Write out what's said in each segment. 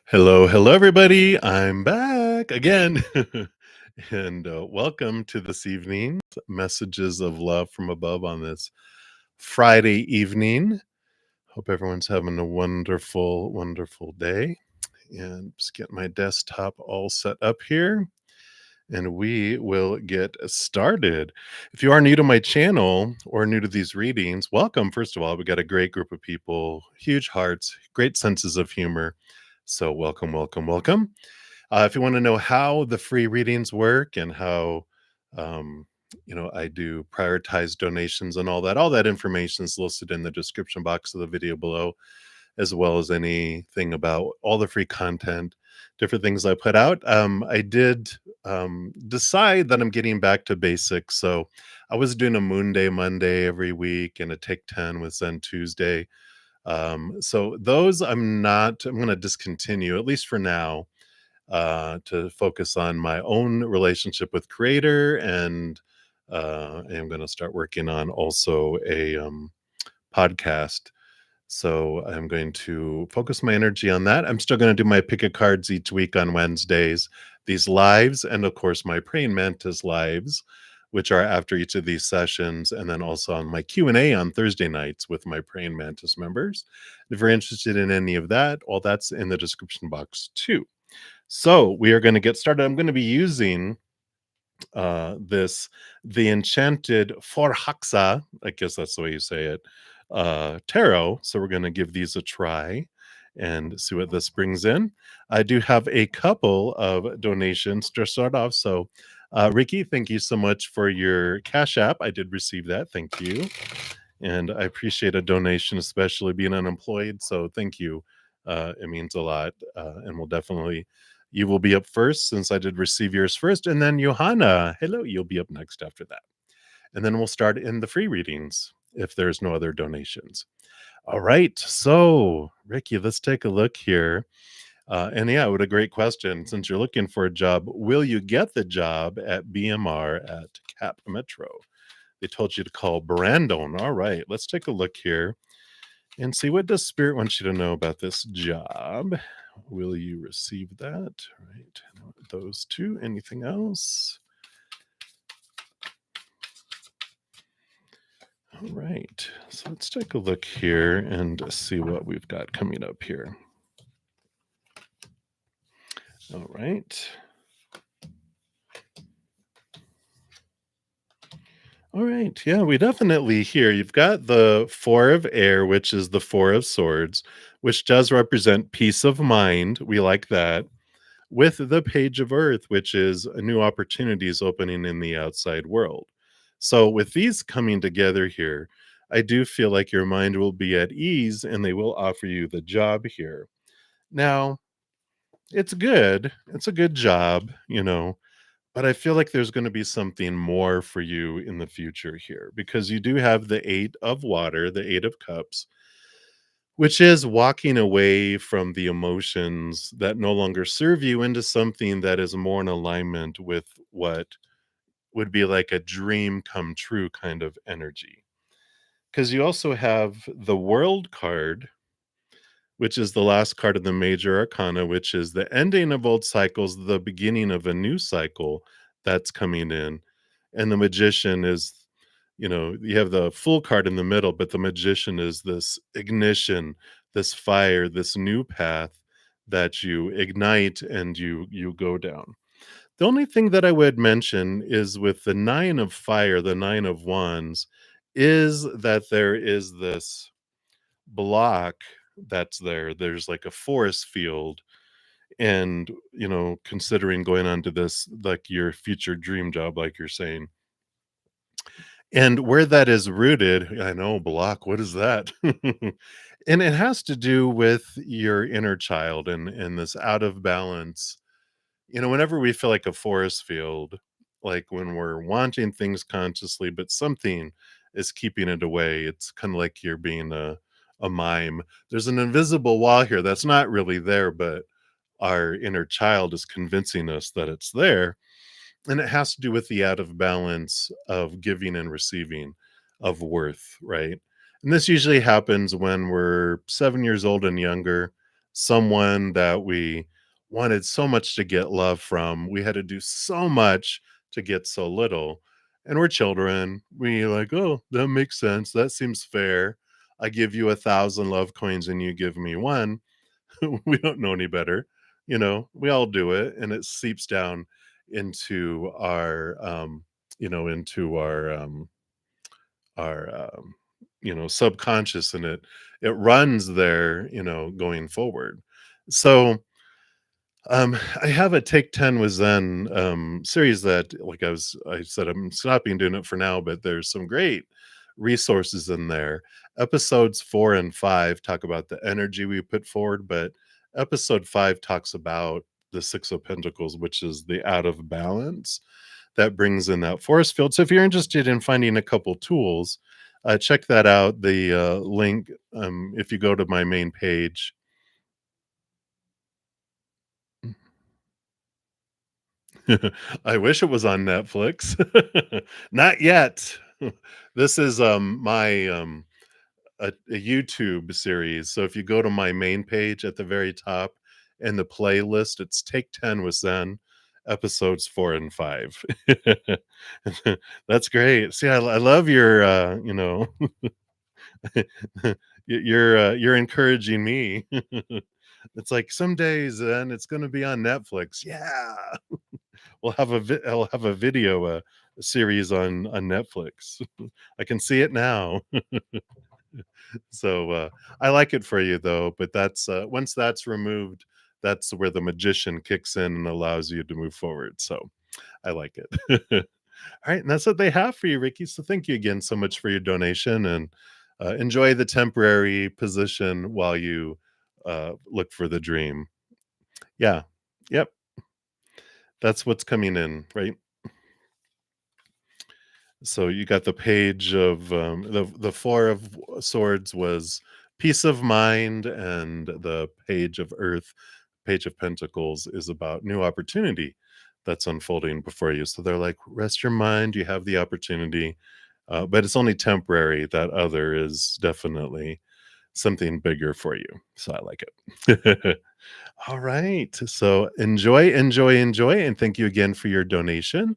Hello, hello, everybody. I'm back again. and welcome to this evening's messages of love from above on this Friday evening. Hope everyone's having a wonderful, wonderful day. And just get my desktop all set up here and we will get started. If you are new to my channel or new to these readings, welcome. First of all, we got a great group of people, huge hearts, great senses of humor. So, welcome, welcome, welcome. If you want to know how the free readings work and how, um, I do prioritize donations and all that information is listed in the description box of the video below, as well as anything about all the free content, different things I put out. I did decide that I'm getting back to basics. So I was doing a Moon Day Monday every week and a Take 10 with Zen Tuesday. So those I'm going to discontinue, at least for now, to focus on my own relationship with Creator. And I'm going to start working on also a podcast, so I'm going to focus my energy on that. I'm still going to do my pick of cards each week on Wednesdays, these lives, and of course my praying mantis lives, which are after each of these sessions, and then also on my Q&A on Thursday nights with my praying mantis members. If you're interested in any of that, all that's in the description box too. So we are going to get started. I'm going to be using the enchanted Forhaxa, I guess that's the way you say it, tarot. So we're going to give these a try and see what this brings in. I do have a couple of donations to start off. So Ricky, thank you so much for your Cash App. I did receive that. Thank you. And I appreciate a donation, especially being unemployed. So thank you. It means a lot. And you will be up first since I did receive yours first. And then Johanna, hello, you'll be up next after that. And then we'll start in the free readings if there's no other donations. All right. So, Ricky, let's take a look here. And yeah, what a great question. Since you're looking for a job, will you get the job at BMR at Cap Metro? They told you to call Brandon. All right. Let's take a look here and see what does Spirit want you to know about this job. Will you receive that? Right. Those two. Anything else? All right. So let's take a look here and see what we've got coming up here. All right. All right. Yeah, we definitely here. You've got the Four of Air, which is the Four of Swords, which does represent peace of mind. We like that. With the Page of Earth, which is new opportunities opening in the outside world. So, with these coming together here, I do feel like your mind will be at ease and they will offer you the job here. Now, it's good. It's a good job, but I feel like there's going to be something more for you in the future here because you do have the Eight of Water, the Eight of Cups, which is walking away from the emotions that no longer serve you into something that is more in alignment with what would be like a dream come true kind of energy. Because you also have the World card, which is the last card of the major arcana, which is the ending of old cycles, the beginning of a new cycle that's coming in. And the magician is, you have the full card in the middle, but the magician is this ignition, this fire, this new path that you ignite and you go down. The only thing that I would mention is with the Nine of Fire, the Nine of Wands, is that there is this block that's there. There's like a forest field. And, considering going on to this, like your future dream job, like you're saying, and where that is rooted, I know, block, what is that? And it has to do with your inner child and this out of balance. Whenever we feel like a forest field, like when we're wanting things consciously, but something is keeping it away, it's kind of like you're being a mime. There's an invisible wall here that's not really there, but our inner child is convincing us that it's there. And it has to do with the out of balance of giving and receiving of worth, right? And this usually happens when we're 7 years old and younger. someone that we wanted so much to get love from. We had to do so much to get so little. And we're children. We like, oh, that makes sense. That seems fair. I give you 1,000 love coins and you give me one. We don't know any better. We all do it, and it seeps down into our subconscious, and it runs there, going forward. So I have a Take 10 with Zen series that, like I said, I'm stopping doing it for now, but there's some great resources in there. Episodes 4 and 5 talk about the energy we put forward, but episode 5 talks about the Six of Pentacles, which is the out of balance that brings in that force field. So if you're interested in finding a couple tools, check that out. The link, if you go to my main page. I wish it was on Netflix. Not yet. This is my a YouTube series. So if you go to my main page at the very top in the playlist, it's Take 10 with Zen, episodes 4 and 5. That's great. See, I love your you're encouraging me. It's like some days, and it's going to be on Netflix. Yeah. I'll have a video, series on Netflix. I can see it now. So, I like it for you, though, but that's, once that's removed, that's where the magician kicks in and allows you to move forward, so I like it. Alright, and that's what they have for you, Ricky, so thank you again so much for your donation, and, enjoy the temporary position while you, look for the dream. Yeah. Yep, that's what's coming in, right? So you got the page of the four of swords was peace of mind, and the page of earth, page of pentacles, is about new opportunity that's unfolding before you. So they're like, rest your mind, you have the opportunity, but it's only temporary. That other is definitely something bigger for you. So I like it. All right. So enjoy, enjoy, enjoy, and thank you again for your donation.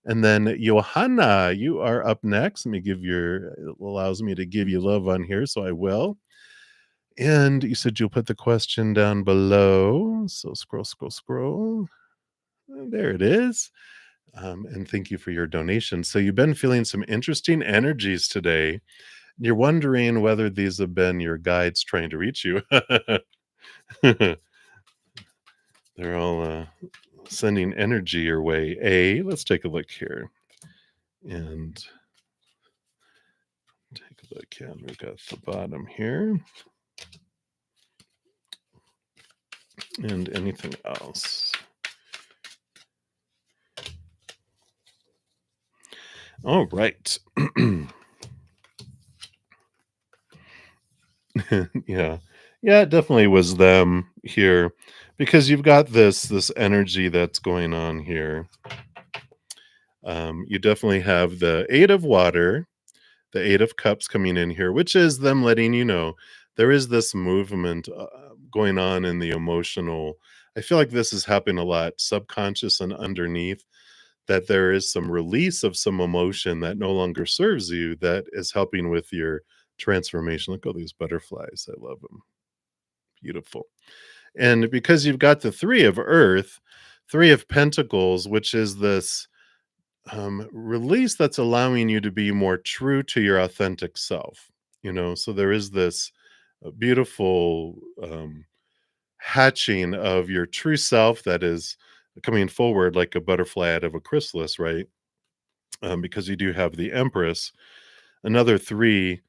And then Johanna, you are up next. Let me give your it allows me to give you love on here, so I will. And you said you'll put the question down below. So scroll, scroll, scroll. There it is. And thank you for your donation. So you've been feeling some interesting energies today. You're wondering whether these have been your guides trying to reach you. They're all sending energy your way. Let's take a look here. And take a look. Yeah, we got the bottom here. And anything else? All right. Yeah. Yeah, it definitely was them here, because you've got this energy that's going on here. You definitely have the 8 of water, the 8 of cups coming in here, which is them letting you know there is this movement going on in the emotional. I feel like this is happening a lot, subconscious and underneath, that there is some release of some emotion that no longer serves you, that is helping with your transformation. Look at all these butterflies. I love them. Beautiful. And because you've got the 3 of earth, 3 of pentacles, which is this release that's allowing you to be more true to your authentic self. So there is this beautiful hatching of your true self that is coming forward like a butterfly out of a chrysalis, right? Because you do have the Empress. Another 3,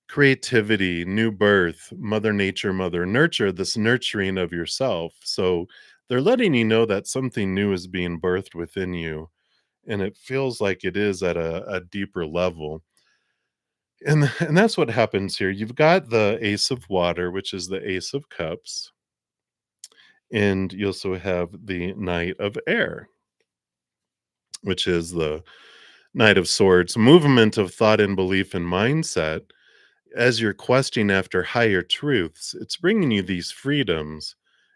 creativity, new birth, Mother Nature, Mother Nurture, this nurturing of yourself. So they're letting you know that something new is being birthed within you. And it feels like it is at a deeper level. And that's what happens here. You've got the Ace of Water, which is the Ace of Cups. And you also have the Knight of Air, which is the Knight of Swords, movement of thought and belief and mindset. as you're questing after higher truths, it's bringing you these freedoms,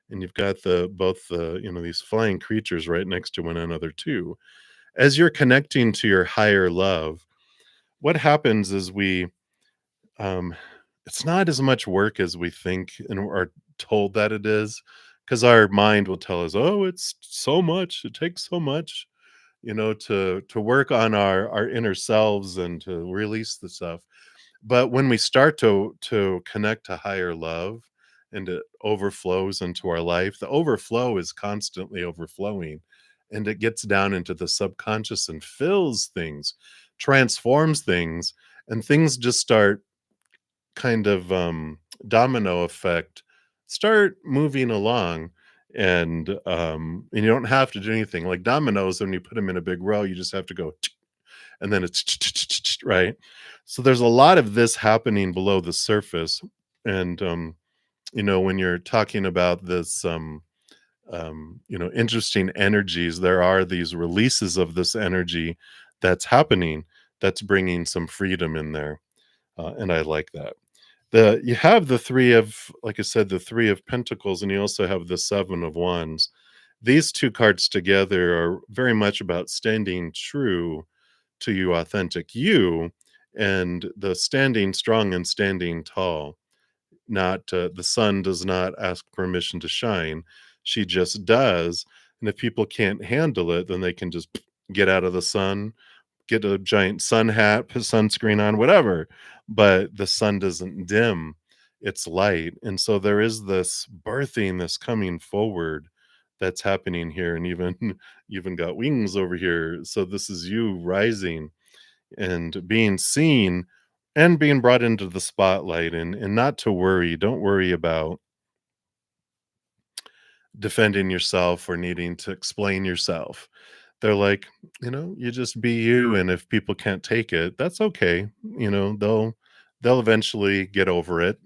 and you've got both these flying creatures right next to one another too. As you're connecting to your higher love, what happens is um it's not as much work as we think and are told that it is, because our mind will tell us, oh, it's so much, it takes so much, to work on our inner selves and to release the stuff. But when we start to connect to higher love and it overflows into our life, the overflow is constantly overflowing, and it gets down into the subconscious and fills things, transforms things, and things just start kind of domino effect, start moving along. And you don't have to do anything. Like dominoes, when you put them in a big row, you just have to go and then it's right. So there's a lot of this happening below the surface. And when you're talking about this interesting energies, there are these releases of this energy that's happening, that's bringing some freedom in there. And I like that. You have the three of, like I said, the three of pentacles, and you also have the seven of wands. These two cards together are very much about standing true to you, authentic you, and the standing strong and standing tall. Not the sun does not ask permission to shine, she just does. And if people can't handle it, then they can just get out of the sun, get a giant sun hat, put sunscreen on, whatever. But the sun doesn't dim its light. And so there is this birthing, this coming forward that's happening here. And even you even got wings over here. So this is you rising and being seen and being brought into the spotlight, and not to worry. Don't worry about defending yourself or needing to explain yourself. They're like, you just be you, and if people can't take it, that's okay. They'll eventually get over it.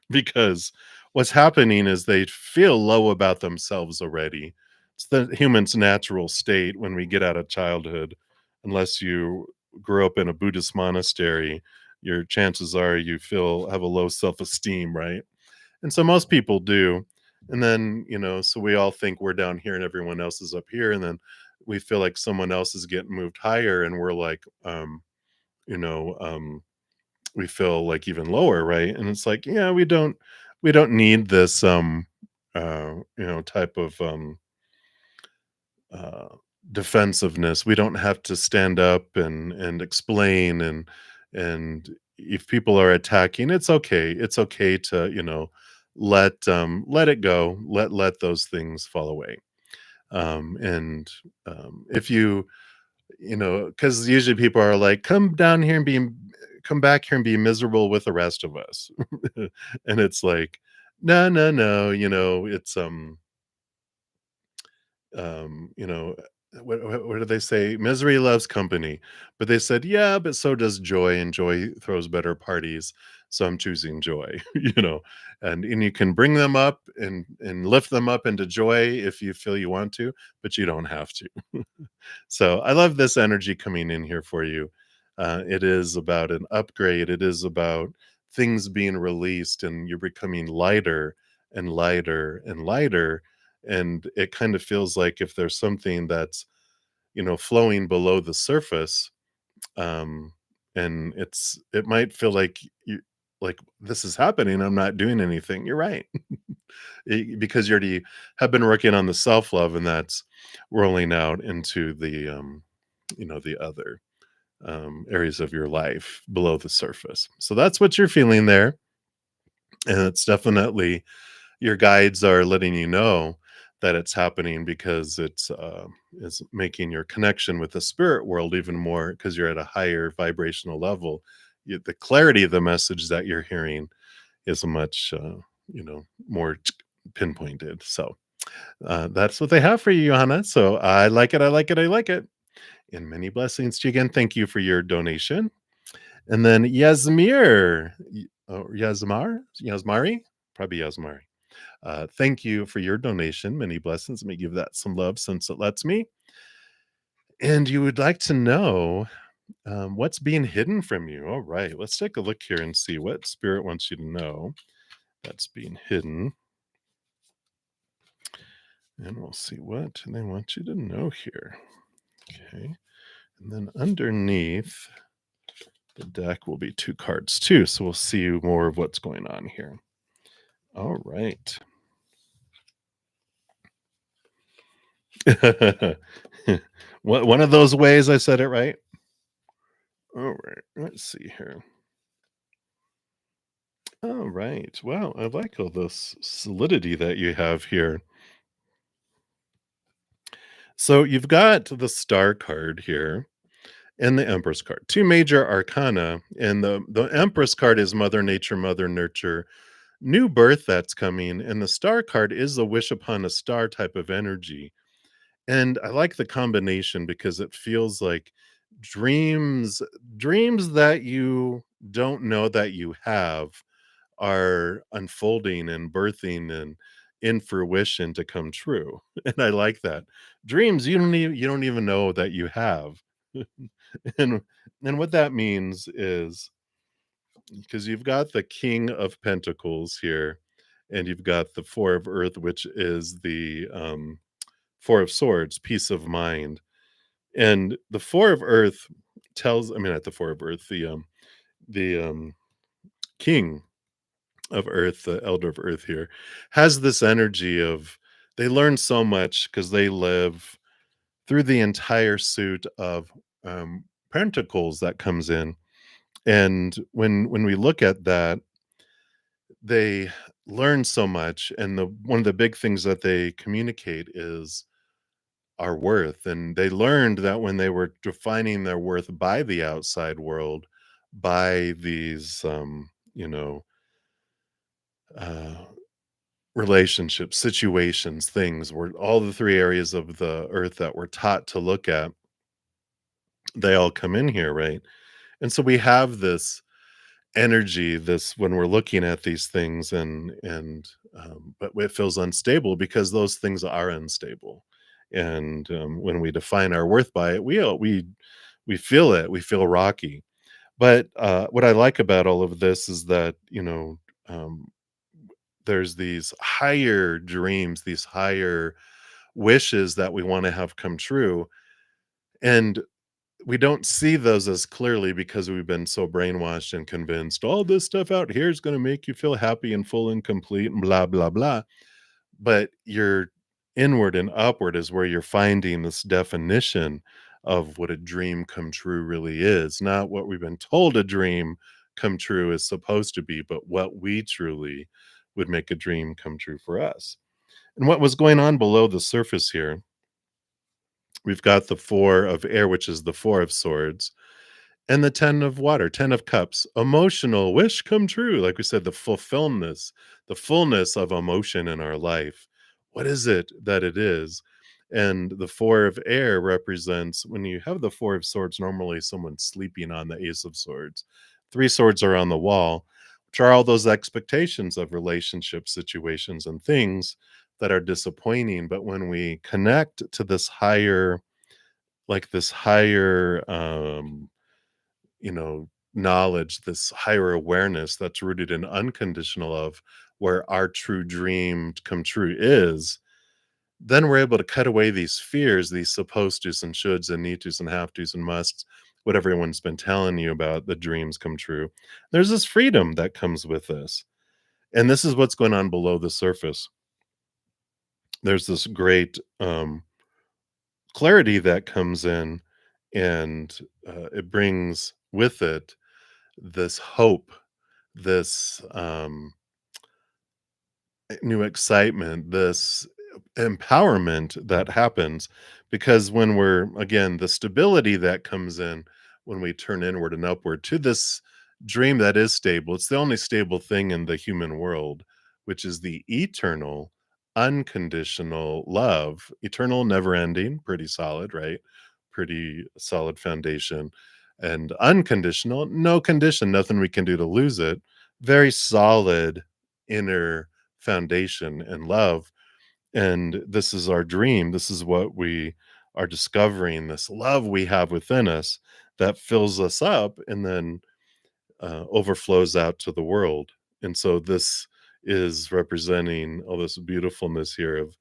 Because what's happening is they feel low about themselves already. It's the human's natural state when we get out of childhood. Unless you grew up in a Buddhist monastery, your chances are you have a low self-esteem, right? And so most people do. And then, so we all think we're down here and everyone else is up here. And then we feel like someone else is getting moved higher and we're like, you know, um, we feel like even lower, right? And it's like, yeah, we don't need this type of uh defensiveness. We don't have to stand up and explain, and if people are attacking, it's okay. It's okay to, let it go. Let those things fall away. And If because usually people are like, come back here and be miserable with the rest of us. And it's like, no, no, no, it's um, you know, what do they say? Misery loves company. But they said, yeah, but so does joy, and joy throws better parties. So I'm choosing joy, and you can bring them up and lift them up into joy if you feel you want to, but you don't have to. So I love this energy coming in here for you. It is about an upgrade. It is about things being released, and you're becoming lighter and lighter and lighter. And it kind of feels like if there's something that's flowing below the surface, um, and it might feel like this is happening. I'm not doing anything. You're right. Because you already have been working on the self love, and that's rolling out into the other areas of your life below the surface. So that's what you're feeling there. And it's definitely your guides are letting you know that it's happening, because it's making your connection with the spirit world even more, because you're at a higher vibrational level. The clarity of the message that you're hearing is much more pinpointed. So that's what they have for you, Johanna. So I like it. I like it. I like it. And many blessings to you again. Thank you for your donation. And then Yasmir, Yasmari, probably Yasmari. Thank you for your donation. Many blessings. Let me give that some love since it lets me. And you would like to know, What's being hidden from you? All right, let's take a look here and see what spirit wants you to know that's being hidden. And we'll see what they want you to know here. Okay. And then underneath the deck will be two cards too. So we'll see more of what's going on here. All right. One of those ways I said it right. All right. Let's see here. All right. Wow. I like all this solidity that you have here. So you've got the star card here and the Empress card, two major arcana. And the Empress card is Mother Nature, Mother Nurture, new birth that's coming. And the star card is a wish upon a star type of energy. And I like the combination because it feels like dreams, dreams that you don't know that you have are unfolding and birthing and in fruition to come true. And I like that. Dreams you don't even know that you have. and and what that means is because you've got the King of Pentacles here, and you've got the Four of Earth, which is the Four of Swords, peace of mind. And the Four of Earth tells, I mean, not the Four of Earth, the King of Earth, the Elder of Earth here, has this energy of they learn so much because they live through the entire suit of pentacles that comes in. And when we look at that, they learn so much, and the one of the big things that they communicate is our worth. And they learned that when they were defining their worth by the outside world, by these uh relationships, situations, things were all the three areas of the earth that we're taught to look at, they all come in here, right? And so we have this energy, this when we're looking at these things, but it feels unstable because those things are unstable. And when we define our worth by it, we feel it, we feel rocky. But what I like about all of this is that um, there's these higher dreams, these higher wishes that we want to have come true. And we don't see those as clearly because we've been so brainwashed and convinced all this stuff out here is going to make you feel happy and full and complete and blah, blah, blah. But your inward and upward is where you're finding this definition of what a dream come true really is, not what we've been told a dream come true is supposed to be, but what we truly would make a dream come true for us. And what was going on below the surface here, we've got the Four of Air, which is the Four of Swords, and the 10 of water, 10 of cups, emotional wish come true. Like we said, the fullness of emotion in our life. What is it that it is? And the four of air represents when you have the four of swords, normally someone's sleeping on the ace of swords. Three swords are on the wall, which are all those expectations of relationships, situations, and things that are disappointing. But when we connect to this higher, like this higher knowledge, this higher awareness that's rooted in unconditional love, where our true dream come true is, then we're able to cut away these fears, these supposed to's and shoulds and need to's and have to's and musts, what everyone's been telling you about the dreams come true. There's this freedom that comes with this. And this is what's going on below the surface. There's this great clarity that comes in, and it brings with it this hope, this new excitement, this empowerment that happens because when we're again the stability that comes in when we turn inward and upward to this dream that is stable. It's the only stable thing in the human world, which is the eternal unconditional love, eternal, never ending, pretty solid, right? Pretty solid foundation. And unconditional, no condition, nothing we can do to lose it. Very solid inner foundation and love. And this is our dream. This is what we are discovering, this love we have within us that fills us up and then overflows out to the world. And so this is representing all this beautifulness here of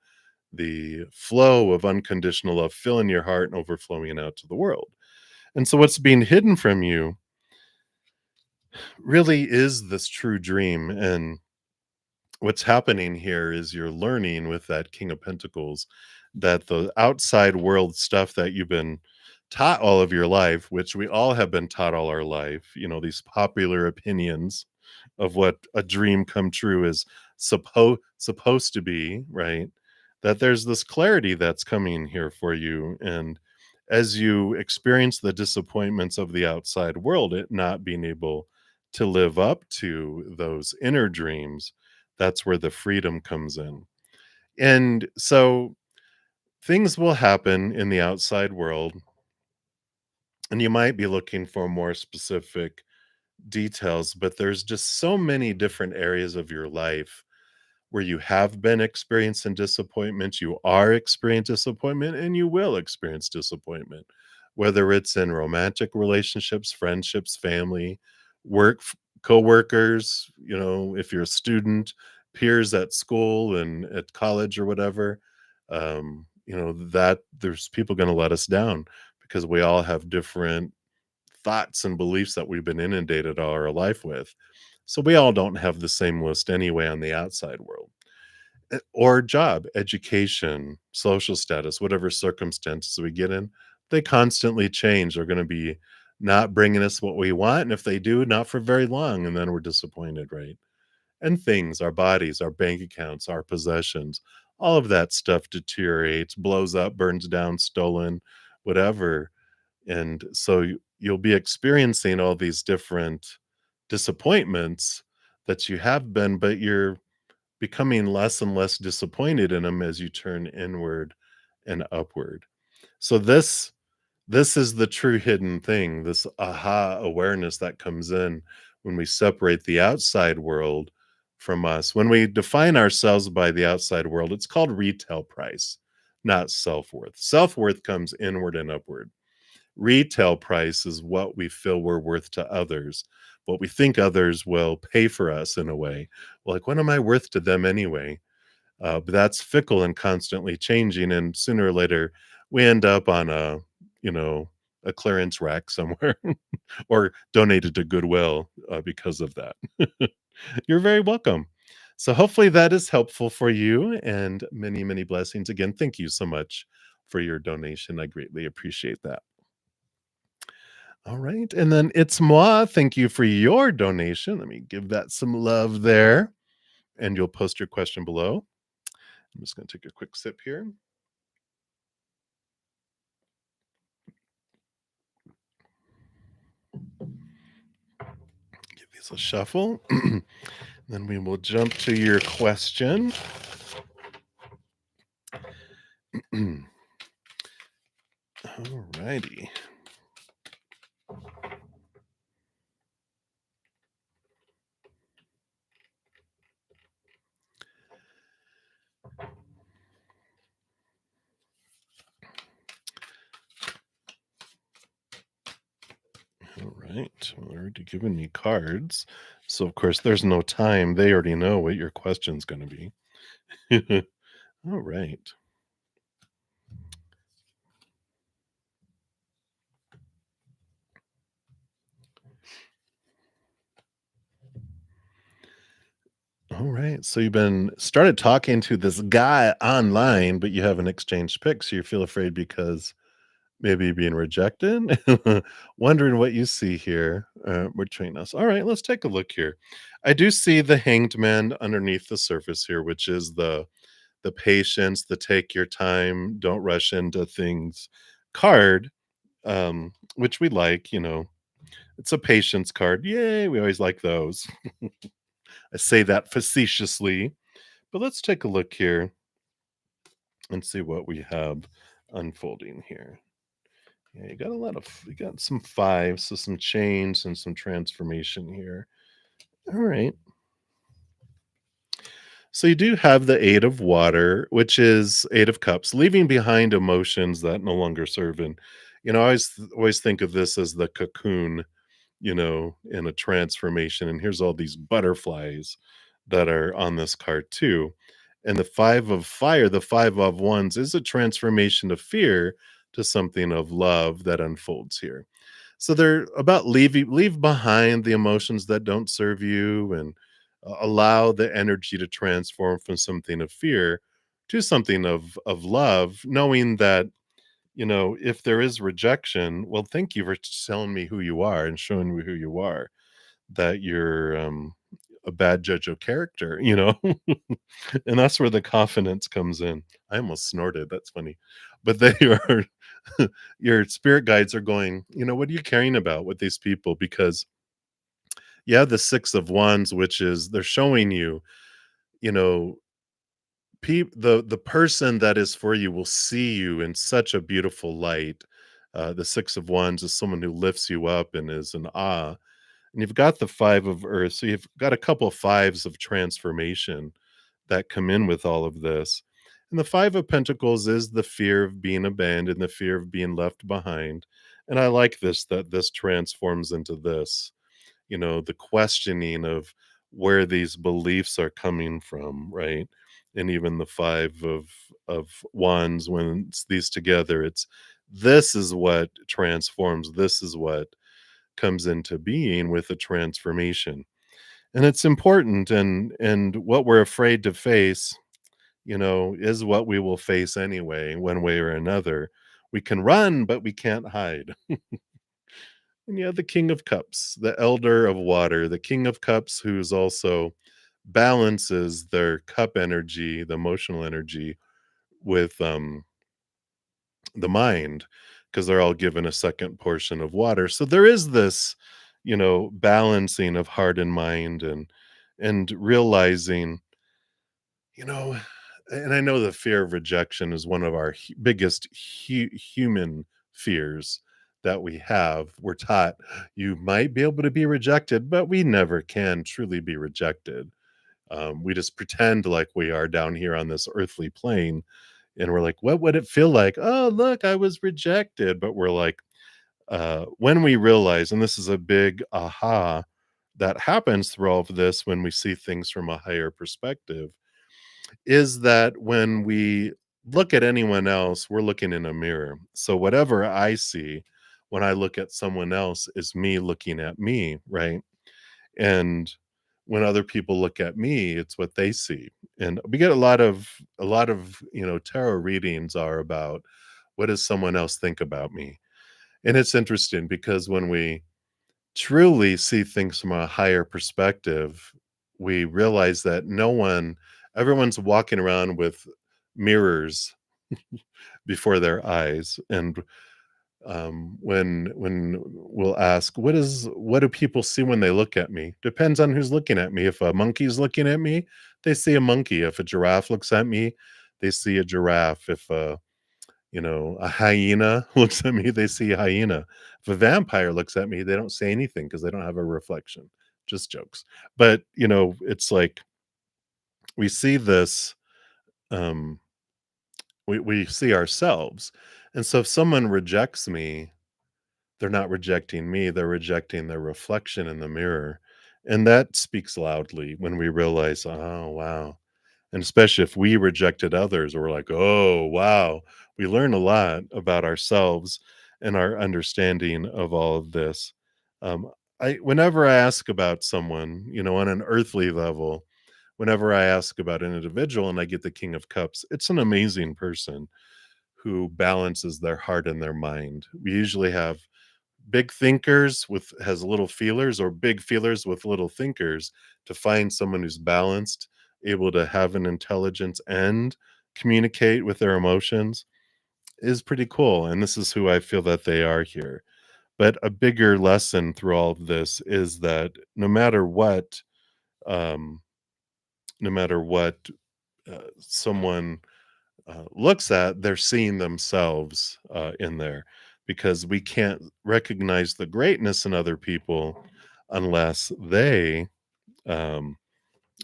the flow of unconditional love filling your heart and overflowing out to the world. And so what's being hidden from you really is this true dream. And what's happening here is you're learning with that King of Pentacles that the outside world stuff that you've been taught all of your life, which we all have been taught all our life, these popular opinions of what a dream come true is supposed to be, right? That there's this clarity that's coming here for you. And as you experience the disappointments of the outside world, it not being able to live up to those inner dreams, that's where the freedom comes in. And so things will happen in the outside world, and you might be looking for more specific details, but there's just so many different areas of your life where you have been experiencing disappointment, you are experiencing disappointment, and you will experience disappointment, whether it's in romantic relationships, friendships, family, work, coworkers, if you're a student, peers at school and at college or whatever, that there's people going to let us down because we all have different thoughts and beliefs that we've been inundated all our life with. So we all don't have the same list anyway on the outside world. Or job, education, social status, whatever circumstances we get in, they constantly change. They're going to be not bringing us what we want. And if they do, not for very long. And then we're disappointed, right? And things, our bodies, our bank accounts, our possessions, all of that stuff deteriorates, blows up, burns down, stolen, whatever. And so you'll be experiencing all these different disappointments that you have been, but you're becoming less and less disappointed in them as you turn inward and upward. So this is the true hidden thing, this aha awareness that comes in when we separate the outside world from us. When we define ourselves by the outside world, it's called retail price, not self-worth. Self-worth comes inward and upward. Retail price is what we feel we're worth to others, what we think others will pay for us in a way. Like, what am I worth to them anyway? But that's fickle and constantly changing, and sooner or later, we end up on you know, a clearance rack somewhere or donated to Goodwill because of that. You're very welcome. So hopefully that is helpful for you, and many, many blessings. Again, thank you so much for your donation. I greatly appreciate that. All right. And then it's moi. Thank you for your donation. Let me give that some love there. And you'll post your question below. I'm just going to take a quick sip here. Give these a shuffle. Then we will jump to your question. All righty. All right. Well, they're already given me cards. So, of course, there's no time. They already know what your question's going to be. All right. All right. So you've been started talking to this guy online, but you haven't exchanged pics. So you feel afraid because maybe being rejected? Wondering what you see here, between us. All right, let's take a look here. I do see the Hanged Man underneath the surface here, which is the patience, the take your time, don't rush into things card, which we like, It's a patience card. Yay, we always like those. I say that facetiously, but let's take a look here and see what we have unfolding here. Yeah, you got some fives, so some change and some transformation here. All right. So you do have the Eight of Water, which is Eight of Cups, leaving behind emotions that no longer serve. And I always think of this as the cocoon, in a transformation. And here's all these butterflies that are on this card too. And the five of fire, the five of wands, is a transformation of fear to something of love that unfolds here. So they're about leave behind the emotions that don't serve you, and allow the energy to transform from something of fear to something of love, knowing that, if there is rejection, well, thank you for telling me who you are and showing me who you are, that you're a bad judge of character. And that's where the confidence comes in. I almost snorted. That's funny. But they are, your spirit guides are going, what are you caring about with these people? Because, yeah, the Six of Wands, which is they're showing you, you know, the person that is for you will see you in such a beautiful light. The Six of Wands is someone who lifts you up and is in awe. And you've got the Five of Earth, so you've got a couple of fives of transformation that come in with all of this. And the Five of Pentacles is the fear of being abandoned, the fear of being left behind. And I like this, that this transforms into this, the questioning of where these beliefs are coming from, right? And even the five of wands, when it's these together, it's this is what transforms, this is what comes into being with a transformation. And it's important, and what we're afraid to face, is what we will face anyway, one way or another. We can run, but we can't hide. And yeah, the King of Cups, the Elder of Water, the King of Cups, who's also balances their cup energy, the emotional energy, with the mind, because they're all given a second portion of water. So there is this, balancing of heart and mind, and realizing, you know, and I know the fear of rejection is one of our biggest human fears that we have. We're taught you might be able to be rejected, but we never can truly be rejected. We just pretend like we are down here on this earthly plane, and we're like, what would it feel like? Oh, look, I was rejected. But we're like, when we realize, and this is a big aha that happens through all of this when we see things from a higher perspective, is that when we look at anyone else, we're looking in a mirror. So whatever I see when I look at someone else is me looking at me, right? And when other people look at me, it's what they see. And we get a lot of tarot readings are about, what does someone else think about me? And it's interesting because when we truly see things from a higher perspective, we realize that everyone's walking around with mirrors before their eyes. And when we'll ask, what do people see when they look at me? Depends on who's looking at me. If a monkey's looking at me, they see a monkey. If a giraffe looks at me, they see a giraffe. If a hyena looks at me, they see a hyena. If a vampire looks at me, they don't say anything because they don't have a reflection. Just jokes. But, it's like we see this, um, we see ourselves. And so if someone rejects me, they're not rejecting me, they're rejecting their reflection in the mirror. And that speaks loudly when we realize, oh, wow. And especially if we rejected others, we're like, oh, wow. We learn a lot about ourselves and our understanding of all of this. Um, whenever I ask about someone, on an earthly level, whenever I ask about an individual and I get the King of Cups, it's an amazing person who balances their heart and their mind. We usually have big thinkers with has little feelers, or big feelers with little thinkers. To find someone who's balanced, able to have an intelligence and communicate with their emotions, is pretty cool. And this is who I feel that they are here. But a bigger lesson through all of this is that um, no matter what someone looks at, they're seeing themselves in there, because we can't recognize the greatness in other people unless they, um,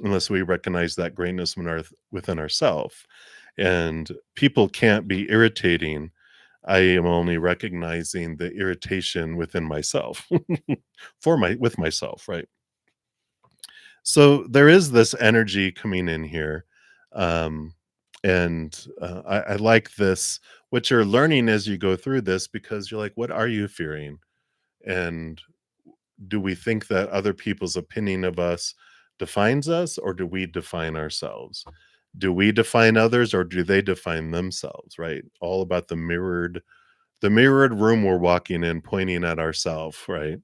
unless we recognize that greatness within ourselves. And people can't be irritating I am only recognizing the irritation within myself with myself, right? So there is this energy coming in here. Um, I like this, what you're learning as you go through this, because you're like, what are you fearing? And do we think that other people's opinion of us defines us, or do we define ourselves? Do we define others, or do they define themselves, right? All about the mirrored room we're walking in, pointing at ourselves, right? And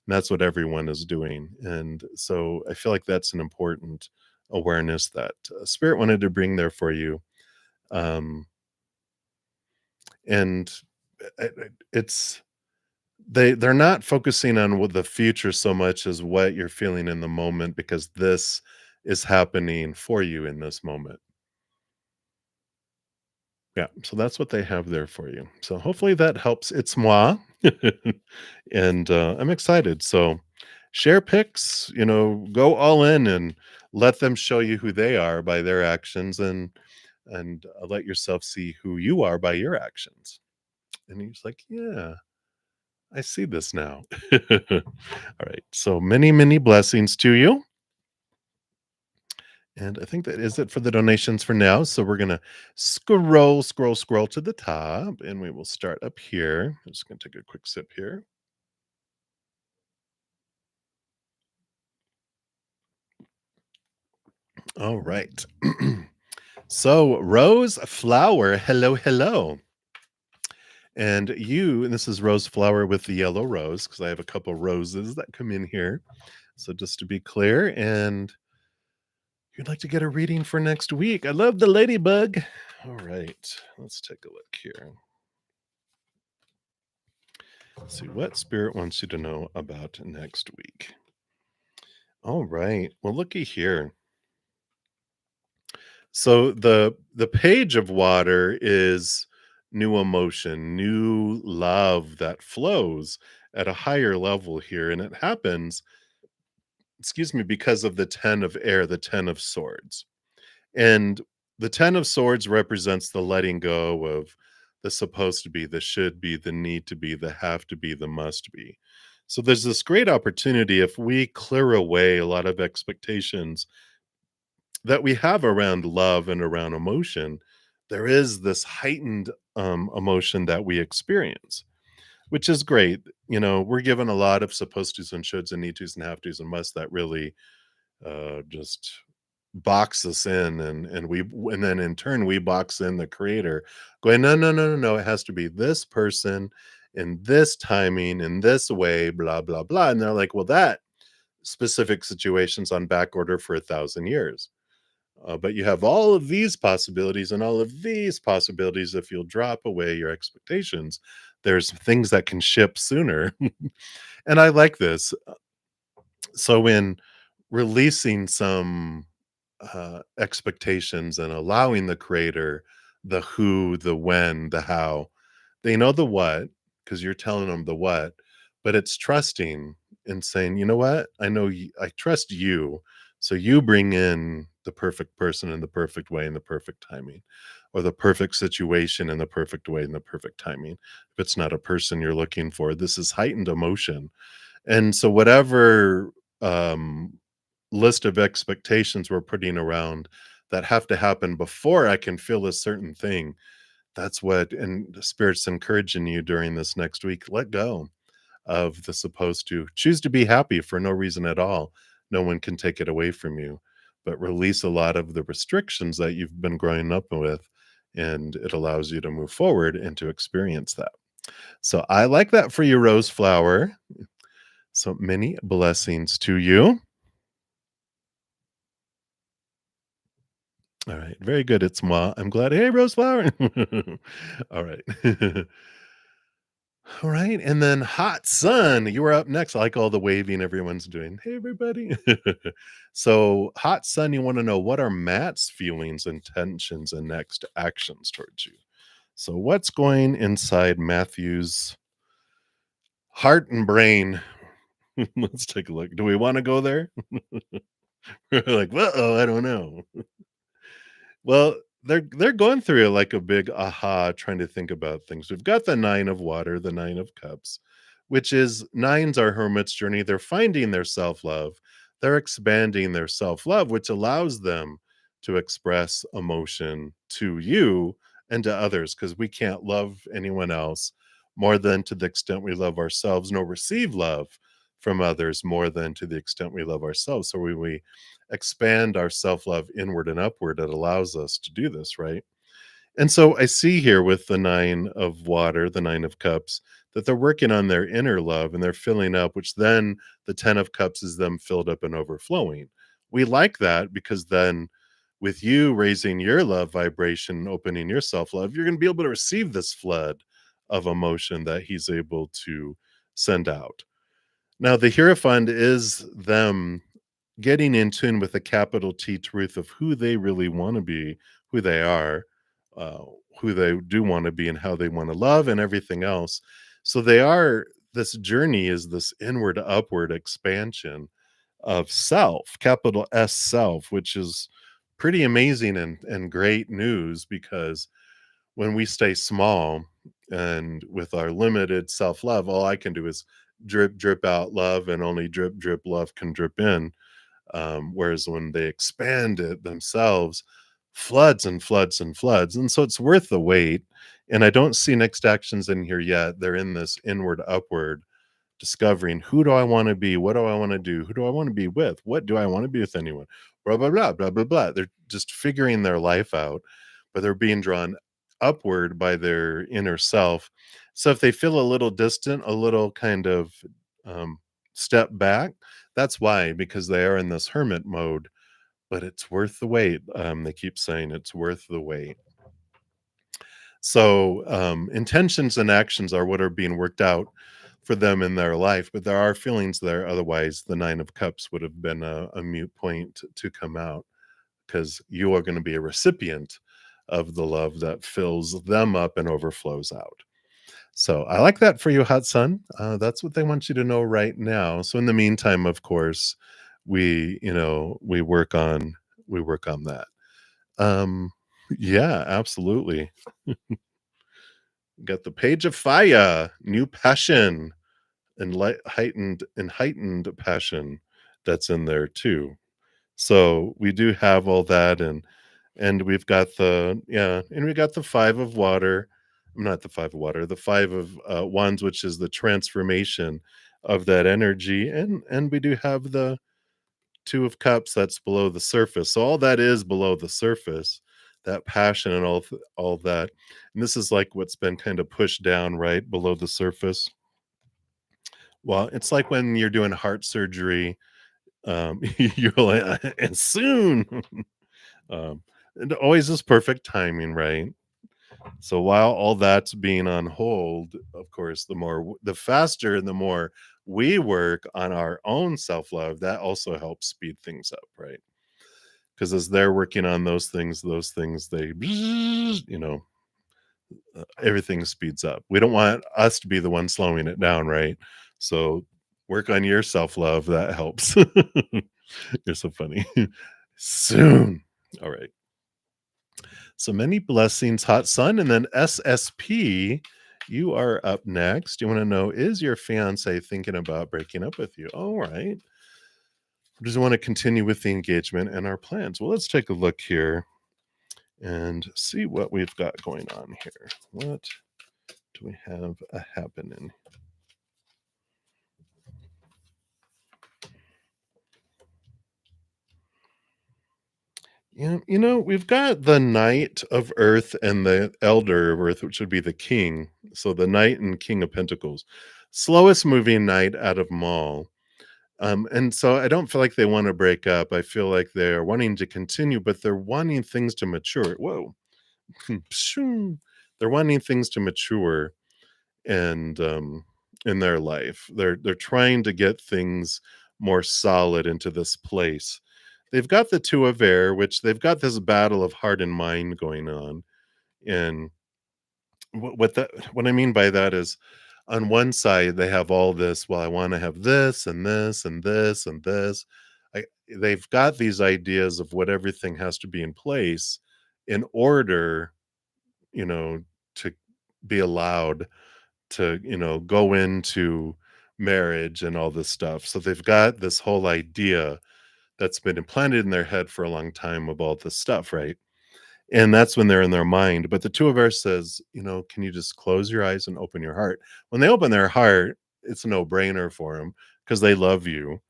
that's what everyone is doing. And so I feel like that's an important awareness that Spirit wanted to bring there for you. Um, and it's they're not focusing on what the future so much as what you're feeling in the moment, because this is happening for you in this moment. Yeah, so that's what they have there for you. So hopefully that helps. It's moi, and I'm excited. So share pics, go all in and let them show you who they are by their actions, and let yourself see who you are by your actions. And he's like, yeah, I see this now. All right. So many, many blessings to you. And I think that is it for the donations for now. So we're going to scroll, scroll, scroll to the top, and we will start up here. I'm just going to take a quick sip here. All right. So, Rose Flower, hello, hello. And this is Rose Flower with the yellow rose, because I have a couple roses that come in here. So, just to be clear, and you'd like to get a reading for next week. I love the ladybug. All right. Let's take a look here. Let's see what Spirit wants you to know about next week. All right. Well, looky here. So the page of water is new emotion, new love that flows at a higher level here, and it happens, excuse me, because of the 10 of air, the 10 of swords. And the 10 of swords represents the letting go of the supposed to be, the should be, the need to be, the have to be, the must be. So there's this great opportunity if we clear away a lot of expectations that we have around love and around emotion. There is this heightened emotion that we experience, which is great. We're given a lot of supposed tos and shoulds and need tos and have tos and musts that really just box us in, and then in turn we box in the creator, going, no, no, no, no, no, it has to be this person in this timing in this way, blah blah blah. And they're like, well, that specific situation's on back order for 1,000 years. But you have all of these possibilities and all of these possibilities. If you'll drop away your expectations, there's things that can ship sooner. And I like this. So in releasing some expectations and allowing the creator the who, the when, the how, they know the what, because you're telling them the what, but it's trusting and saying, you know what, I trust you, so you bring in the perfect person in the perfect way in the perfect timing, or the perfect situation in the perfect way in the perfect timing. If it's not a person you're looking for, this is heightened emotion. And so whatever um list of expectations we're putting around that have to happen before I can feel a certain thing, that's what, and the Spirit's encouraging you during this next week. Let go of the supposed to. Choose to be happy for no reason at all. No one can take it away from you, but release a lot of the restrictions that you've been growing up with, and it allows you to move forward and to experience that. So I like that for you, Rose Flower. So many blessings to you. All right, very good. It's moi. I'm glad. Hey, Rose Flower. All right. All right, and then Hot Sun, you are up next. I like all the waving everyone's doing. Hey, everybody. So, Hot Sun, you want to know, what are Matt's feelings, intentions, and next actions towards you? So, what's going inside Matthew's heart and brain? Let's take a look. Do we want to go there? We're like, uh oh, I don't know. Well, they're going through like a big aha trying to think about things. We've got the 9 of water, the 9 of cups, which is nines are hermit's journey. They're finding their self-love. They're expanding their self-love, which allows them to express emotion to you and to others because we can't love anyone else more than to the extent we love ourselves, nor receive love from others more than to the extent we love ourselves. So we expand our self-love inward and upward, it allows us to do this, right? And so I see here with the 9 of water, the 9 of cups, that they're working on their inner love and they're filling up, which then the 10 of cups is them filled up and overflowing. We like that because then with you raising your love vibration, opening your self-love, you're going to be able to receive this flood of emotion that he's able to send out. Now, the Hierophant is them getting in tune with a capital T truth of who they really want to be, who they are, uh, who they do want to be, and how they want to love, and everything else. So they are. This journey is this inward, upward expansion of self, capital S self, which is pretty amazing and great news because when we stay small and with our limited self love, all I can do is drip, drip out love, and only drip, drip love can drip in. Whereas when they expand it themselves, floods and floods and floods. And so it's worth the wait. And I don't see next actions in here yet. They're in this inward, upward discovering who do I want to be? What do I want to do? Who do I want to be with? What do I want to be with anyone? Blah, blah, blah, blah, blah, blah. They're just figuring their life out, but they're being drawn upward by their inner self. So if they feel a little distant, a little kind of um, step back, that's why, because they are in this hermit mode, but it's worth the wait. They keep saying it's worth the wait. So, intentions and actions are what are being worked out for them in their life, but there are feelings there. Otherwise, the 9 of Cups would have been a mute point to come out because you are going to be a recipient of the love that fills them up and overflows out. So, I like that for you, Hot Sun. That's what they want you to know right now. So, in the meantime, of course, we work on that. Um, yeah, absolutely. Got the Page of Fire, new passion and heightened passion that's in there too. So we do have all that, and we've got and we got the 5 of water. Not the 5 of water, the 5 of wands, which is the transformation of that energy, and we do have the 2 of cups that's below the surface. So all that is below the surface, that passion and all that. And this is like what's been kind of pushed down right below the surface. Well, it's like when you're doing heart surgery, you're like, and soon, um, and always is perfect timing, right? So while all that's being on hold, of course, the faster and the more we work on our own self love, that also helps speed things up, right? Because as they're working on those things, everything speeds up. We don't want us to be the one slowing it down, right? So work on your self love. That helps. You're so funny. Soon. All right. So many blessings, Hot Sun. And then SSP, you are up next. You want to know, is your fiance thinking about breaking up with you? All right. Does he want to continue with the engagement and our plans? Well, let's take a look here and see what we've got going on here. What do we have happening? Yeah, we've got the Knight of Earth and the Elder of Earth, which would be the King. So the Knight and King of Pentacles, slowest moving knight out of them all. And so I don't feel like they want to break up. I feel like they're wanting to continue, but they're wanting things to mature. Whoa, Pshoo. They're wanting things to mature and in their life. They're trying to get things more solid into this place. They've got the 2 of air, which they've got this battle of heart and mind going on. And what I mean by that is on one side they have all this, well, I want to have this and this and this and this. They've got these ideas of what everything has to be in place in order, you know, to be allowed to, go into marriage and all this stuff. So they've got this whole idea that's been implanted in their head for a long time of all this stuff, right? And that's when they're in their mind. But the two of us says, can you just close your eyes and open your heart? When they open their heart, it's a no-brainer for them because they love you,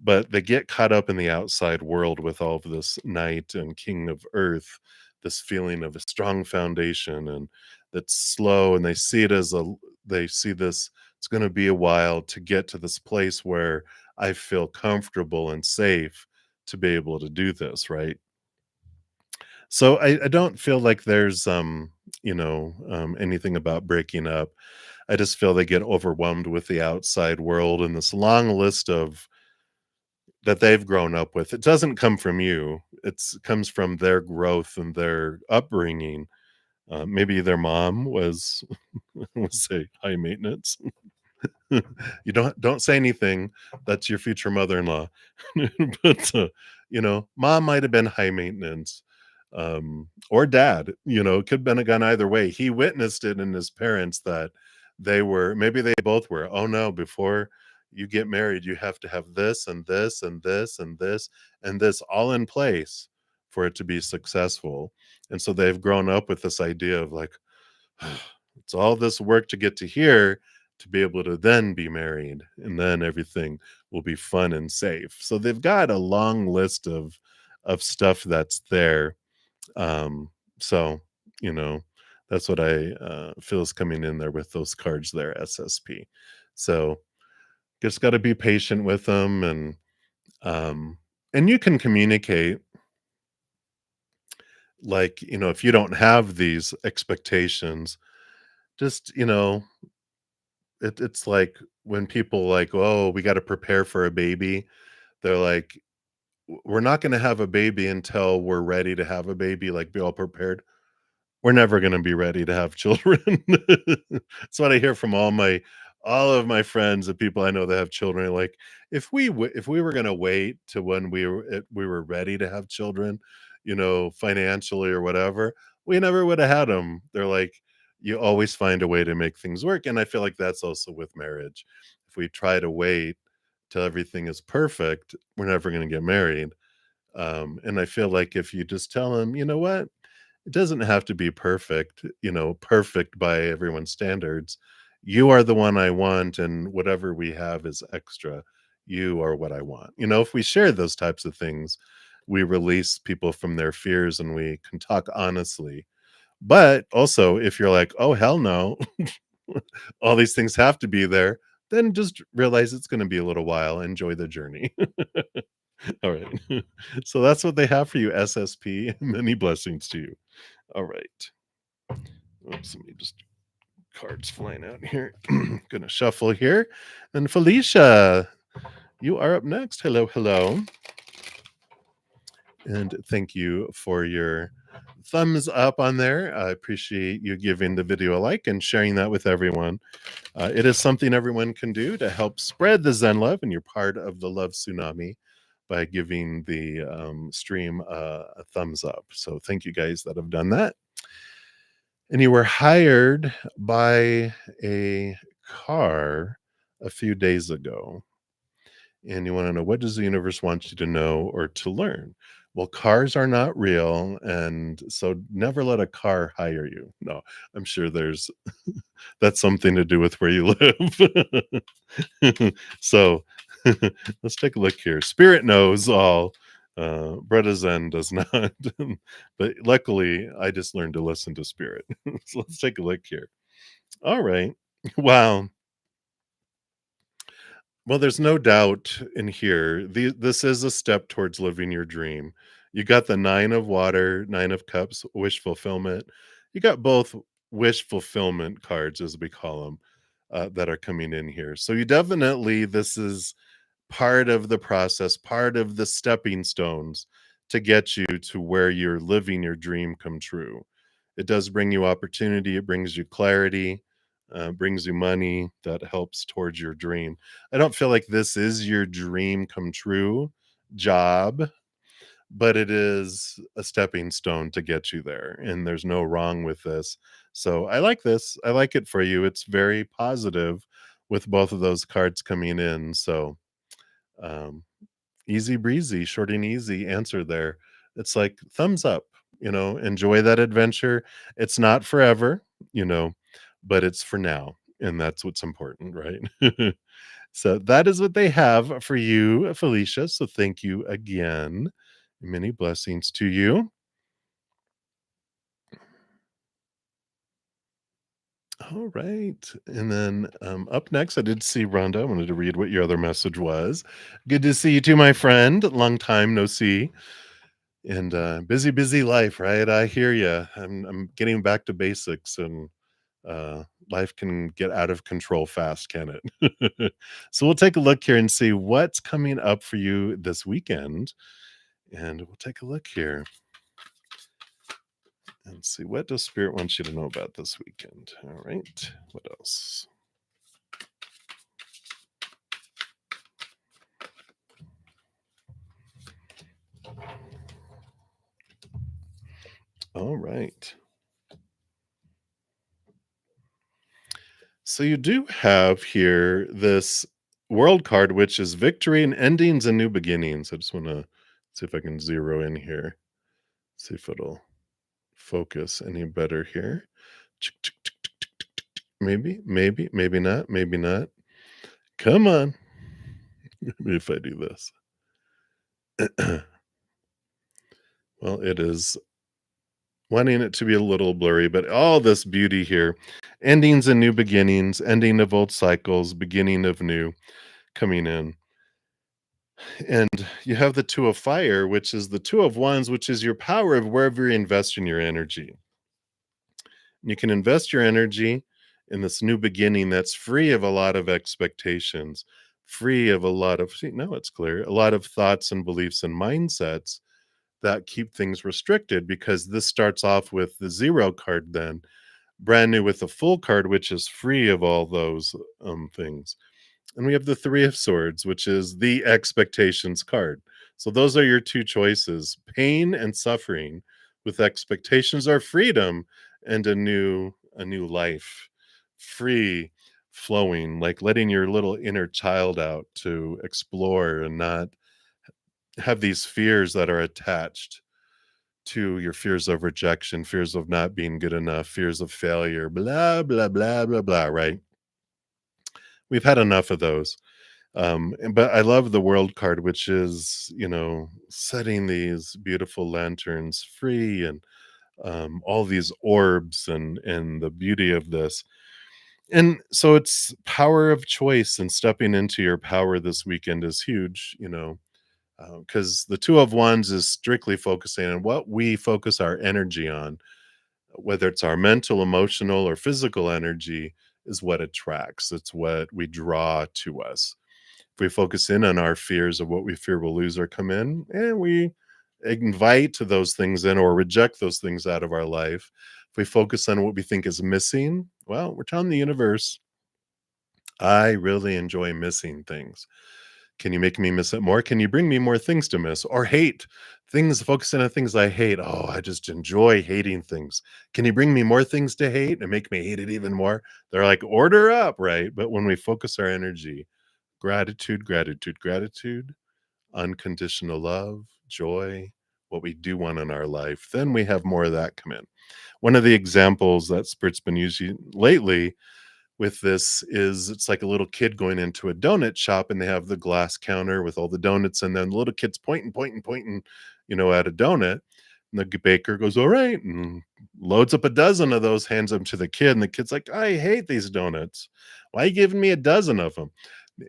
but they get caught up in the outside world with all of this knight and king of earth, this feeling of a strong foundation and that's slow, and they see it as they see this, it's going to be a while to get to this place where I feel comfortable and safe to be able to do this, right? So I don't feel like there's anything about breaking up. I just feel they get overwhelmed with the outside world and this long list of that they've grown up with. It doesn't come from you. It comes from their growth and their upbringing. Maybe their mom was was say high maintenance. You don't say anything. That's your future mother-in-law. But mom might have been high maintenance, or dad. It could have been a gun either way. He witnessed it in his parents that they were, maybe they both were. Oh no, before you get married, you have to have this and this and this and this and this all in place for it to be successful. And so they've grown up with this idea of like, it's all this work to get to here to be able to then be married, and then everything will be fun and safe. So they've got a long list of stuff that's there. Um, so, you know, that's what I feel is coming in there with those cards there, SSP. So just got to be patient with them, um, and you can communicate, like, if you don't have these expectations, just, it's like when people like, "Oh, we gotta prepare for a baby." They're like, We're not gonna have a baby until we're ready to have a baby, like, be all prepared." We're never gonna be ready to have children. That's what I hear from all of my friends and people I know that have children, like, if we were gonna wait to when we were ready to have children, financially or whatever, we never woulda had them. 'em. They're like, "You always find a way to make things work," and I feel like that's also with marriage. If we try to wait till everything is perfect, we're never gonna get married, and I feel like if you just tell them, "You know what? It doesn't have to be perfect, perfect by everyone's standards. You are the one I want, and whatever we have is extra. You are what I want." If we share those types of things, we release people from their fears and we can talk honestly. But also, if you're like, "Oh, hell no, all these things have to be there," then just realize it's going to be a little while. Enjoy the journey. All right. So that's what they have for you, SSP. Many blessings to you. All right. Oops, let me just cards flying out here. Gonna shuffle here. And Felicia, you are up next. Hello, hello. And thank you for your thumbs up on there. I appreciate you giving the video a like and sharing that with everyone. It is something everyone can do to help spread the Zen love, and you're part of the Love Tsunami by giving the stream a thumbs up. So thank you guys that have done that. And you were hired by a car a few days ago, and you want to know, what does the universe want you to know or to learn? Well, cars are not real, and so never let a car hire you. No, I'm sure there's that's something to do with where you live. So let's take a look here. Spirit knows all. bruddaZEN does not. But luckily, I just learned to listen to spirit. So let's take a look here. All right. Wow. Well, there's no doubt in here. This is a step towards living your dream. You got the Nine of Water, Nine of Cups, wish fulfillment. You got both wish fulfillment cards, as we call them, that are coming in here. So you definitely, this is part of the process, part of the stepping stones to get you to where you're living your dream come true. It does bring you opportunity, it brings you clarity, brings you money that helps towards your dream. I don't feel like this is your dream come true job, but it is a stepping stone to get you there, and there's no wrong with this. So I like this. I like it for you. It's very positive with both of those cards coming in. So um, easy breezy, short and easy answer there. It's like thumbs up, enjoy that adventure. It's not forever, you know, but it's for now. And that's what's important, right? So that is what they have for you, Felicia. So thank you again. Many blessings to you. All right. And then up next, I did see Rhonda. I wanted to read what your other message was. Good to see you too, my friend. Long time no see. And busy, busy life, right? I hear you. I'm getting back to basics, and uh, life can get out of control fast, can it? So we'll take a look here and see what's coming up for you this weekend. And we'll take a look here and see what does Spirit want you to know about this weekend. All right. What else? All right. So you do have here this world card, which is victory and endings and new beginnings. I just want to see if I can zero in here, see if it'll focus any better here. Maybe, maybe not, maybe not. Come on. Maybe if I do this. Well, it is wanting it to be a little blurry, but all this beauty here, endings and new beginnings, ending of old cycles, beginning of new coming in. And you have the two of fire, which is the two of wands, which is your power of wherever you invest in your energy. You can invest your energy in this new beginning that's free of a lot of expectations, free of a lot of, see, now it's clear, a lot of thoughts and beliefs and mindsets that keep things restricted, because this starts off with the zero card, then brand new with the full card, which is free of all those things. And we have the Three of Swords, which is the expectations card. So those are your two choices: pain and suffering, with expectations are freedom and a new life. Free flowing, like letting your little inner child out to explore and not have these fears that are attached to your fears of rejection, fears of not being good enough, fears of failure, blah, blah, blah, blah, blah, right? We've had enough of those. But I love the world card, which is, setting these beautiful lanterns free, and all these orbs, and the beauty of this. And so it's power of choice, and stepping into your power this weekend is huge, because the two of wands is strictly focusing on what we focus our energy on, whether it's our mental, emotional, or physical energy, is what attracts. It's what we draw to us. If we focus in on our fears of what we fear will lose or come in, and we invite those things in or reject those things out of our life, if we focus on what we think is missing, well, we're telling the universe, I really enjoy missing things. Can you make me miss it more? Can you bring me more things to miss or hate? Things, focusing on things I hate. Oh, I just enjoy hating things. Can you bring me more things to hate and make me hate it even more? They're like, order up, right? But when we focus our energy, gratitude, gratitude, gratitude, unconditional love, joy, what we do want in our life, then we have more of that come in. One of the examples that Spirit's been using lately with this is, it's like a little kid going into a donut shop, and they have the glass counter with all the donuts, and then the little kid's pointing, at a donut. And the baker goes, all right, and loads up a dozen of those, hands them to the kid. And the kid's like, I hate these donuts. Why are you giving me a dozen of them?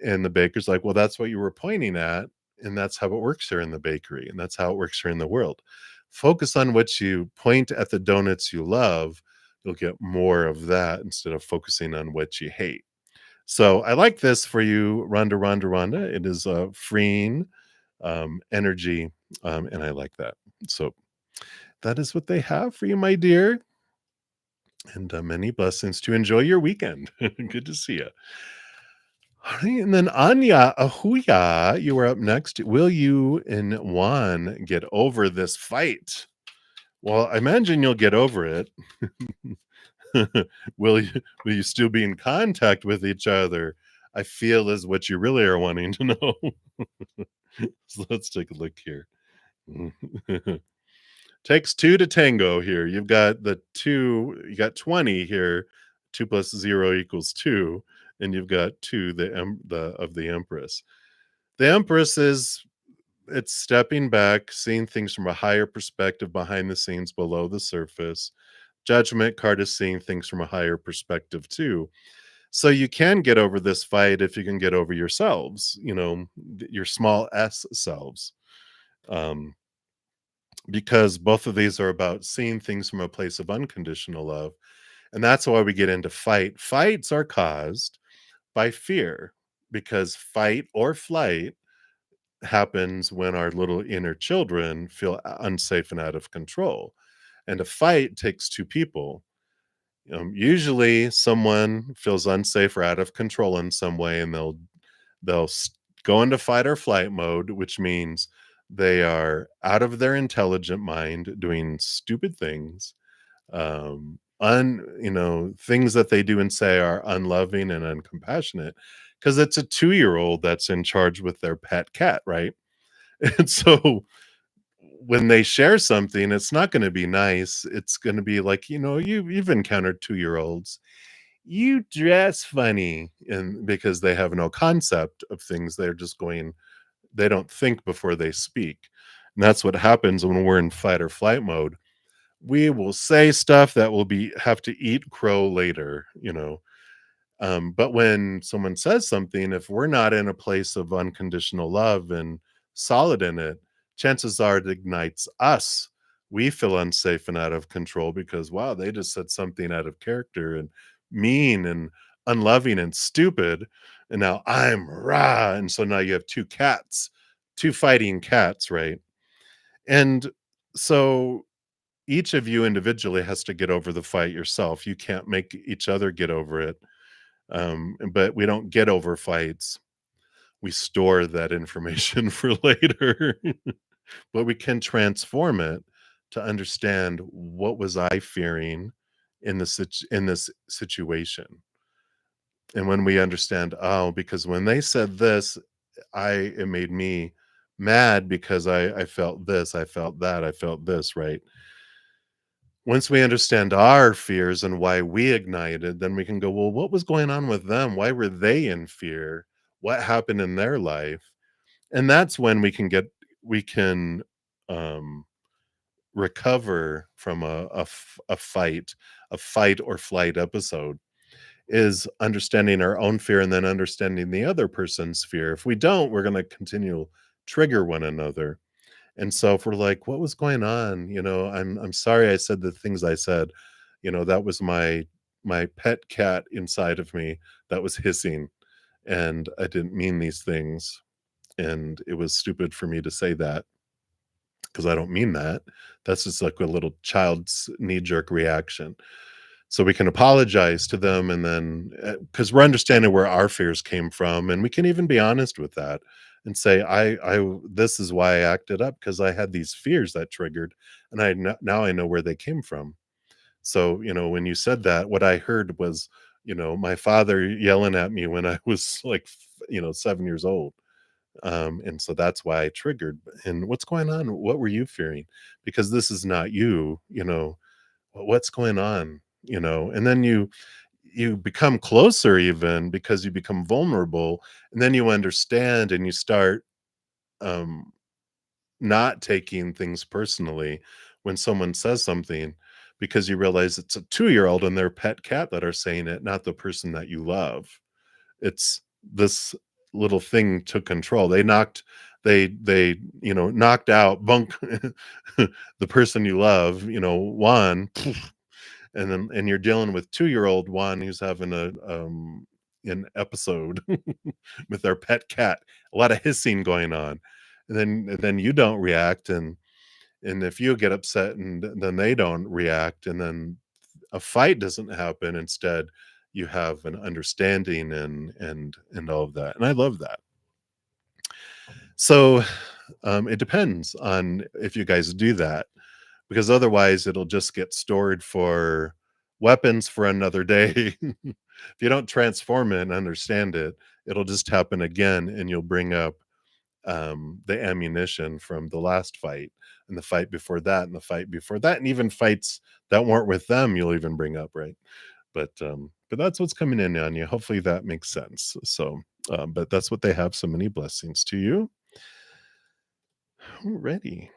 And the baker's like, well, that's what you were pointing at. And that's how it works here in the bakery. And that's how it works here in the world. Focus on what you point at, the donuts you love. You'll get more of that instead of focusing on what you hate. So I like this for you, Rhonda, Rhonda, Rhonda. It is freeing energy, and I like that. So that is what they have for you, my dear. And many blessings to enjoy your weekend. Good to see you. Alright, and then Anya Ahuya, you were up next. Will you and Juan get over this fight? Well, I imagine you'll get over it. Will you still be in contact with each other? I feel is what you really are wanting to know. So let's take a look here. Takes 2 to tango here. You've got the 2 you got 20 here. 2 plus 0 equals 2, and you've got 2, the of the Empress. The Empress is it's stepping back, seeing things from a higher perspective behind the scenes, below the surface. Judgment card is seeing things from a higher perspective too. So you can get over this fight if you can get over yourselves, your small s selves. Um, because both of these are about seeing things from a place of unconditional love. And that's why we get into fight. Fights are caused by fear because fight or flight happens when our little inner children feel unsafe and out of control. And a fight takes two people. Usually, someone feels unsafe or out of control in some way, and they'll go into fight or flight mode, which means they are out of their intelligent mind, doing stupid things, things that they do and say are unloving and uncompassionate, because it's a 2-year-old that's in charge with their pet cat, right? And so when they share something, it's not gonna be nice. It's gonna be like, you've encountered 2-year-olds. "You dress funny," and because they have no concept of things, they don't think before they speak. And that's what happens when we're in fight or flight mode. We will say stuff that will be have to eat crow later. But when someone says something, if we're not in a place of unconditional love and solid in it, chances are it ignites us. We feel unsafe and out of control because, wow, they just said something out of character and mean and unloving and stupid. And now I'm rah. And so now you have two cats, two fighting cats, right? And so each of you individually has to get over the fight yourself. You can't make each other get over it, but we don't get over fights. We store that information for later, but we can transform it to understand what was I fearing in this situation. And when we understand, oh, because when they said this, it made me mad because I felt this, I felt that, I felt this, right? Once we understand our fears and why we ignited, then we can go, well, what was going on with them? Why were they in fear? What happened in their life? And that's when we can um, recover from a fight or flight episode, is understanding our own fear and then understanding the other person's fear. If we don't, we're going to continue trigger one another. And so if we're like, "What was going on?" "I'm sorry I said the things I said." That was my pet cat inside of me that was hissing, and I didn't mean these things, and it was stupid for me to say that because I don't mean that. That's just like a little child's knee-jerk reaction. So we can apologize to them and then because we're understanding where our fears came from, and we can even be honest with that and say, this is why I acted up because I had these fears that triggered, and now I know where they came from. So, when you said that, what I heard was, my father yelling at me when I was like, 7 years old. And so that's why I triggered. And what's going on? What were you fearing? Because this is not you. What's going on? And then you become closer even because you become vulnerable, and then you understand and you start um not taking things personally when someone says something, because you realize it's a 2-year-old and their pet cat that are saying it, not the person that you love. It's this little thing took control. They knocked out bunk the person you love, Juan, and you're dealing with 2-year-old Juan who's having an episode with their pet cat, a lot of hissing going on. And then you don't react, and if you get upset and then they don't react, and then a fight doesn't happen, instead you have an understanding and all of that. And I love that. So it depends on if you guys do that, because otherwise it'll just get stored for weapons for another day. If you don't transform it and understand it, it'll just happen again, and you'll bring up the ammunition from the last fight, and the fight before that, and the fight before that, and even fights that weren't with them, you'll even bring up, right? But that's what's coming in on you. Hopefully that makes sense. So, but that's what they have. So many blessings to you. Alrighty.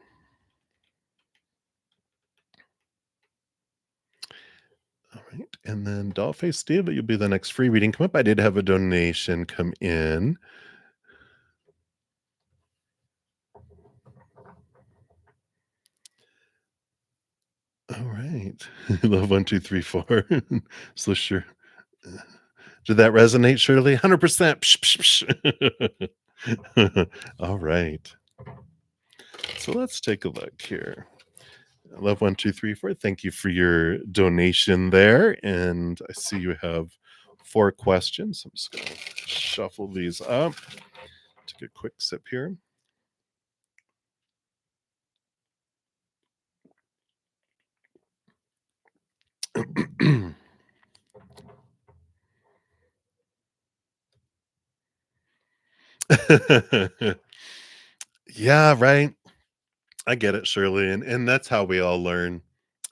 All right. And then Dollface Steve, you'll be the next free reading come up. I did have a donation come in. All right. Love 1, 2, 3, 4. So sure. Did that resonate, Shirley? 100%. Psh, psh, psh. All right. So let's take a look here. Love 1, 2, 3, 4. Thank you for your donation there. And I see you have 4 questions. I'm just going to shuffle these up. Take a quick sip here. Yeah, right. I get it, Shirley, and that's how we all learn,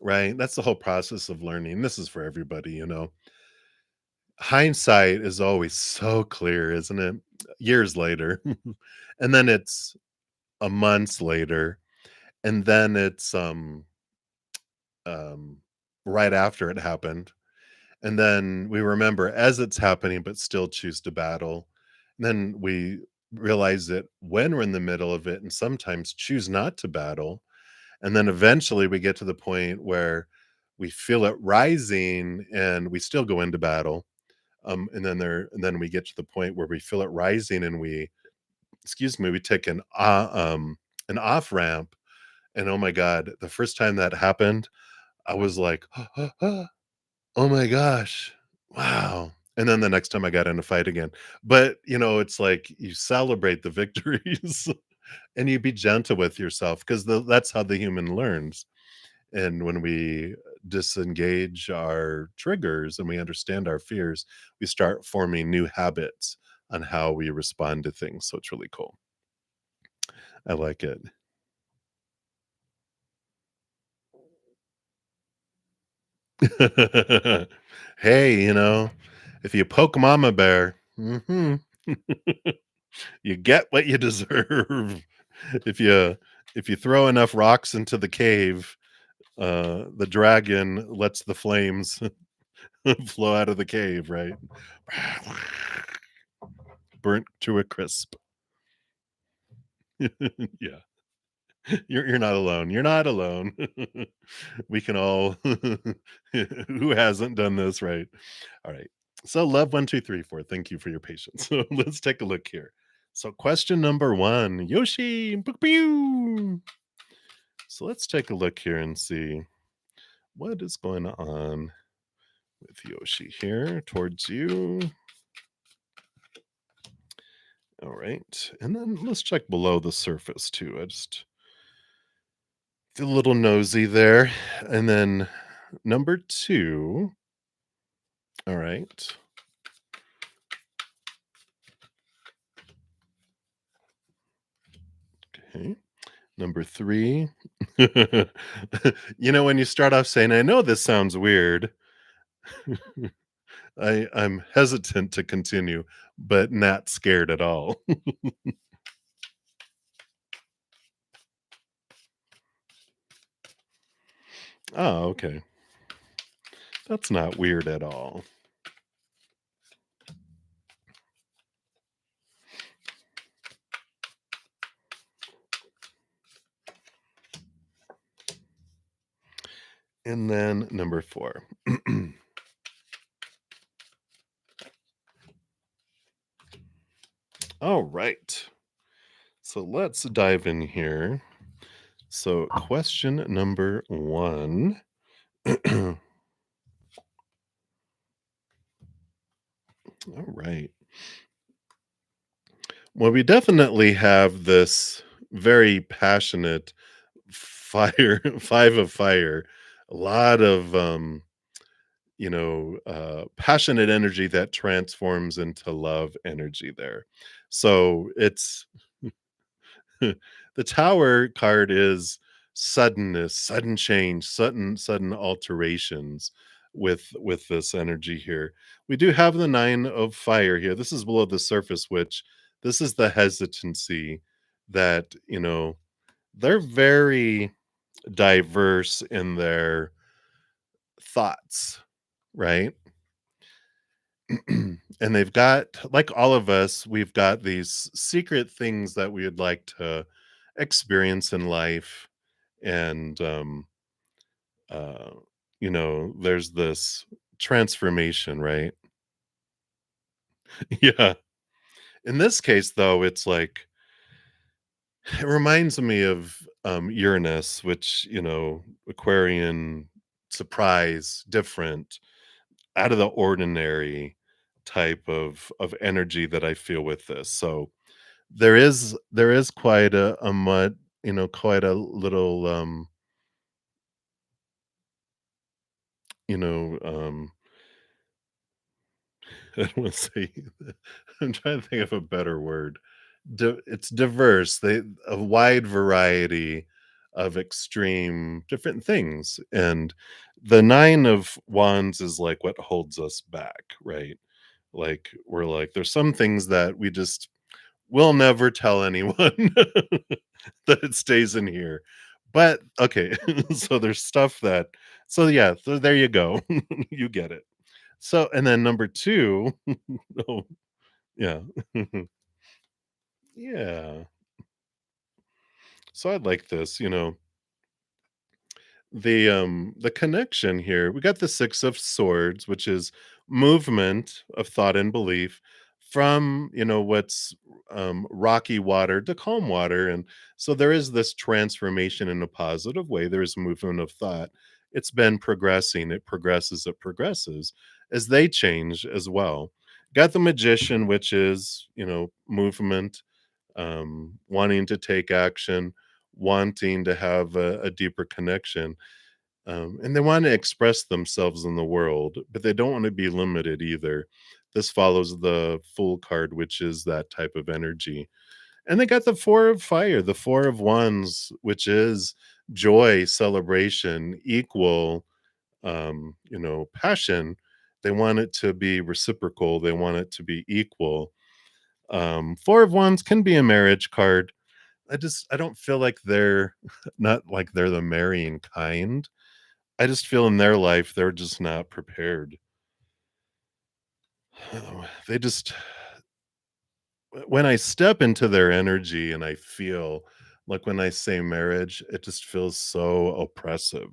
right? That's the whole process of learning. This is for everybody, you know. Hindsight is always so clear, isn't it? Years later. And then it's a months later, and then it's um right after it happened. And then we remember as it's happening, but still choose to battle. And then we realize it when we're in the middle of it and sometimes choose not to battle. And then eventually we get to the point where we feel it rising and we still go into battle. And then we get to the point where we feel it rising and we take an off ramp. And oh my God, the first time that happened, I was like, oh my gosh, wow. And then the next time I got in a fight again. But it's like you celebrate the victories and you be gentle with yourself because that's how the human learns. And when we disengage our triggers and we understand our fears, we start forming new habits on how we respond to things. So it's really cool. I like it. Hey, if you poke mama bear, you get what you deserve. If you throw enough rocks into the cave, the dragon lets the flames flow out of the cave, right? Burnt to a crisp. Yeah. You're not alone. You're not alone. We can all who hasn't done this, right? All right. So love 1, 2, 3, 4. Thank you for your patience. So let's take a look here. So question number 1, Yoshi. Boop, pew. So let's take a look here and see what is going on with Yoshi here towards you. All right. And then let's check below the surface too. I just a little nosy there. And then number 2. All right. Okay. Number 3. When you start off saying, I know this sounds weird, I'm hesitant to continue, but not scared at all. Oh, okay. That's not weird at all. And then number 4. All right. So let's dive in here. So, question number 1. All right. Well, we definitely have this very passionate fire, five of fire, a lot of passionate energy that transforms into love energy there. So it's the tower card is suddenness, sudden change, sudden alterations with this energy here. We do have the 9 of fire here. This is below the surface, which this is the hesitancy that, they're very diverse in their thoughts, right? And they've got, like all of us, we've got these secret things that we would like to experience in life. And, uh, there's this transformation, right? Yeah. In this case, though, it's like, it reminds me of Uranus, which, Aquarian, surprise, different, out of the ordinary type of energy that I feel with this. So there is quite a mud, quite a little you know, I don't want to say I'm trying to think of a better word. It's diverse. They a wide variety of extreme different things. And the 9 of wands is like what holds us back, right? Like we're like there's some things that we just will never tell anyone that it stays in here. But okay, so there's stuff that so yeah, so there you go. You get it. So and then number 2, oh, yeah. Yeah. So I like this, the connection here. We got the 6 of swords, which is movement of thought and belief from, what's rocky water to calm water. And so there is this transformation in a positive way. There is movement of thought. It's been progressing. It progresses as they change as well. Got the magician, which is, movement, wanting to take action, wanting to have a deeper connection, and they want to express themselves in the world, but they don't want to be limited either. This follows the Fool card, which is that type of energy. And they got the Four of Fire, the Four of Wands, which is joy, celebration, equal, passion. They want it to be reciprocal. They want it to be equal. Four of Wands can be a marriage card. I don't feel like they're not like they're the marrying kind. I just feel in their life, they're just not prepared. They just when I step into their energy and I feel like when I say marriage, it just feels so oppressive.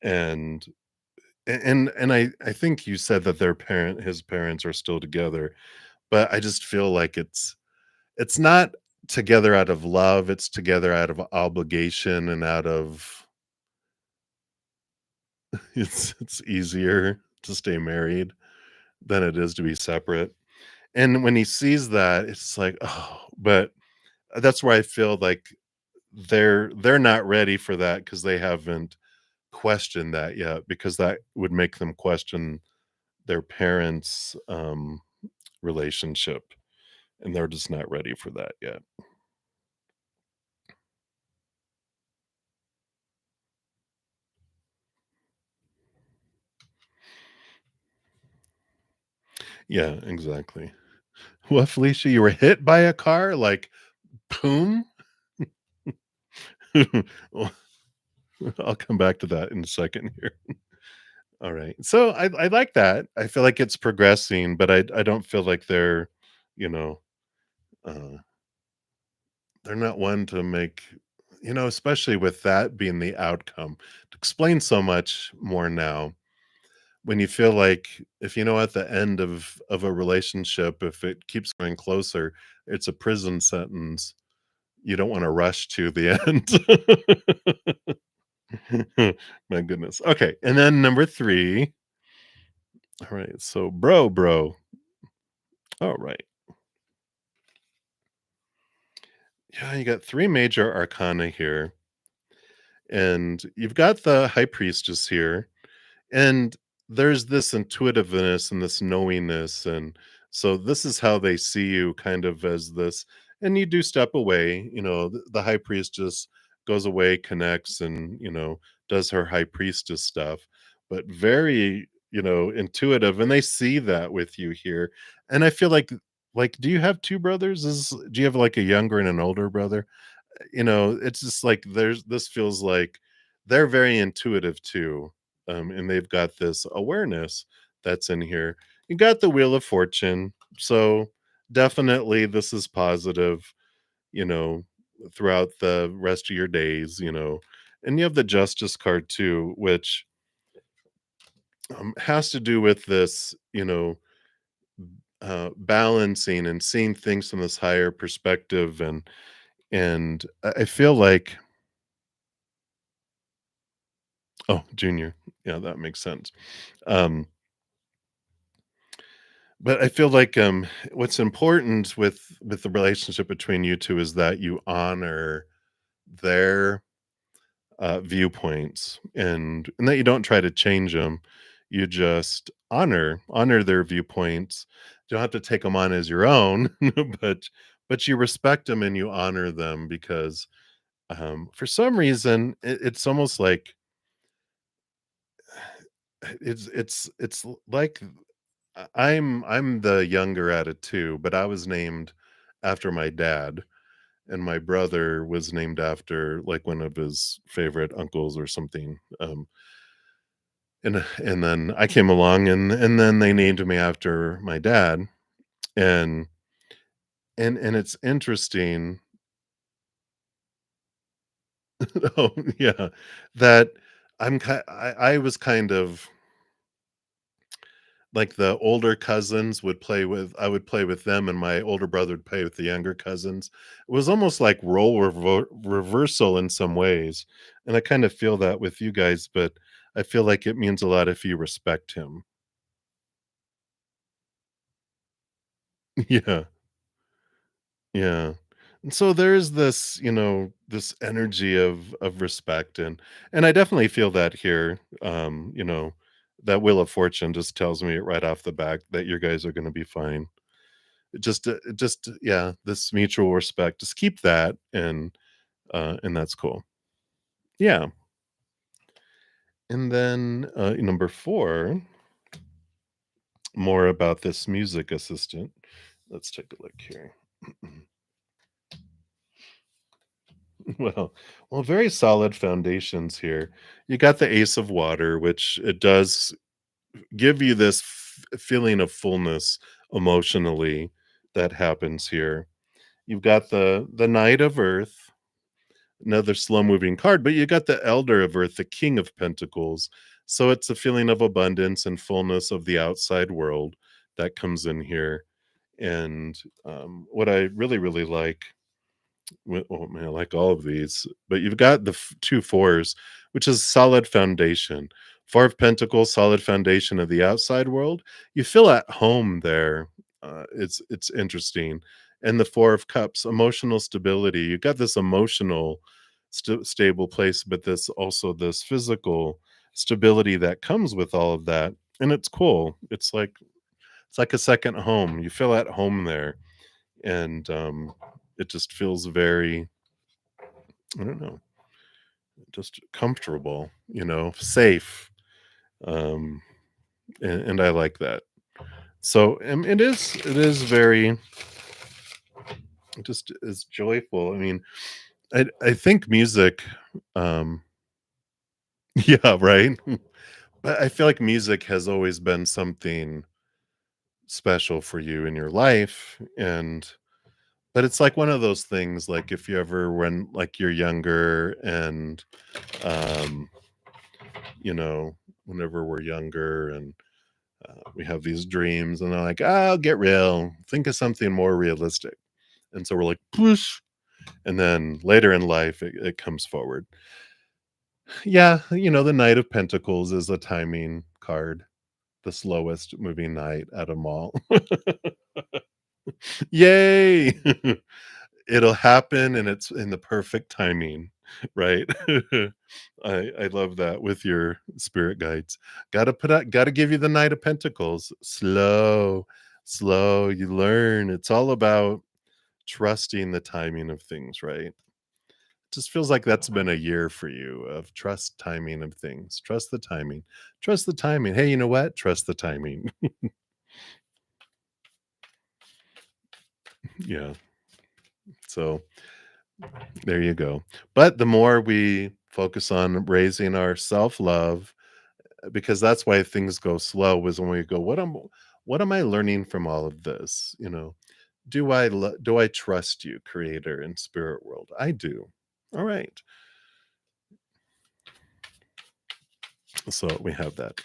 And I think you said that his parents are still together, but I just feel like it's not together out of love, it's together out of obligation and out of it's easier to stay married than it is to be separate. And when he sees that, it's like, "Oh," but that's where I feel like they're not ready for that because they haven't questioned that yet, because that would make them question their parents' relationship, and they're just not ready for that yet. Yeah, exactly. What, Felicia, you were hit by a car? Like, boom? Well, I'll come back to that in a second here. All right. So I like that. I feel like it's progressing, but I don't feel like you know, uh, they're not one to make, especially with that being the outcome. To explain so much more now, when you feel like if you know at the end of a relationship, if it keeps going closer, it's a prison sentence. You don't want to rush to the end. My goodness. Okay. And then number 3. All right. So bro. All right. Yeah, you got 3 major arcana here, and you've got the high priestess here. And there's this intuitiveness and this knowingness, and so this is how they see you kind of as this, and you do step away, the high priestess goes away, connects, and, does her high priestess stuff, but very, intuitive, and they see that with you here, and I feel like, do you have 2 brothers? Do you have, like, a younger and an older brother? It's just like there's this feels like they're very intuitive too. And they've got this awareness that's in here. You got the Wheel of Fortune. So definitely this is positive, you know, throughout the rest of your days. And you have the Justice card too, which has to do with this, balancing and seeing things from this higher perspective. And I feel like, oh, junior. Yeah, that makes sense. Um, but I feel like, what's important with the relationship between you 2 is that you honor their, viewpoints, and that you don't try to change them. You just honor their viewpoints. You don't have to take them on as your own, but you respect them and you honor them because, for some reason, it's almost like like I'm the younger out of 2, but I was named after my dad, and my brother was named after, like, one of his favorite uncles or something, and then I came along, and then they named me after my dad, and and it's interesting. Oh, yeah, that I was kind of like, the older cousins would play with I would play with them, and my older brother would play with the younger cousins. It was almost like reversal in some ways, and I kind of feel that with you guys, but I feel like it means a lot if you respect him. Yeah, yeah. And so there is this, this energy of respect, and I definitely feel that here. That Wheel of Fortune just tells me right off the bat that you guys are gonna be fine. Just yeah, this mutual respect, just keep that, and that's cool. Yeah, and then, number 4, more about this music assistant. Let's take a look here. Well very solid foundations here. You got the Ace of Water, which it does give you this feeling of fullness emotionally that happens here. You've got the Knight of Earth, another slow moving card, but you got the Elder of Earth, the King of Pentacles. So it's a feeling of abundance and fullness of the outside world that comes in here. And what I really, really like, oh man, I like all of these, but you've got the 2 fours, which is solid foundation. 4 of Pentacles, solid foundation of the outside world. You feel at home there. It's interesting. And the 4 of Cups, emotional stability. You got this emotional stable place, but this also this physical stability that comes with all of that. And it's cool. It's like a second home. You feel at home there, and it just feels very, I don't know, just comfortable, safe, um, and I like that. So, it is very, just is joyful. I mean, I think music, um, yeah, right. But I feel like music has always been something special for you in your life, and but it's like one of those things. Like if you ever, when like you're younger, and um, whenever we're younger, and we have these dreams, and they're like, "Oh, get real. Think of something more realistic." And so we're like, "Push," and then later in life, it comes forward. Yeah, the Knight of Pentacles is a timing card, the slowest moving knight at a mall. Yay! It'll happen, and it's in the perfect timing, right? I love that with your spirit guides. Gotta give you the Knight of Pentacles. Slow, slow, you learn. It's all about trusting the timing of things, right? Just feels like that's been a year for you of trust timing of things. Trust the timing. Trust the timing. Hey, you know what? Trust the timing. Yeah. So there you go. But the more we focus on raising our self-love, because that's why things go slow, is when we go, what am I learning from all of this? Do I trust you, creator and spirit world? I do. All right. So we have that.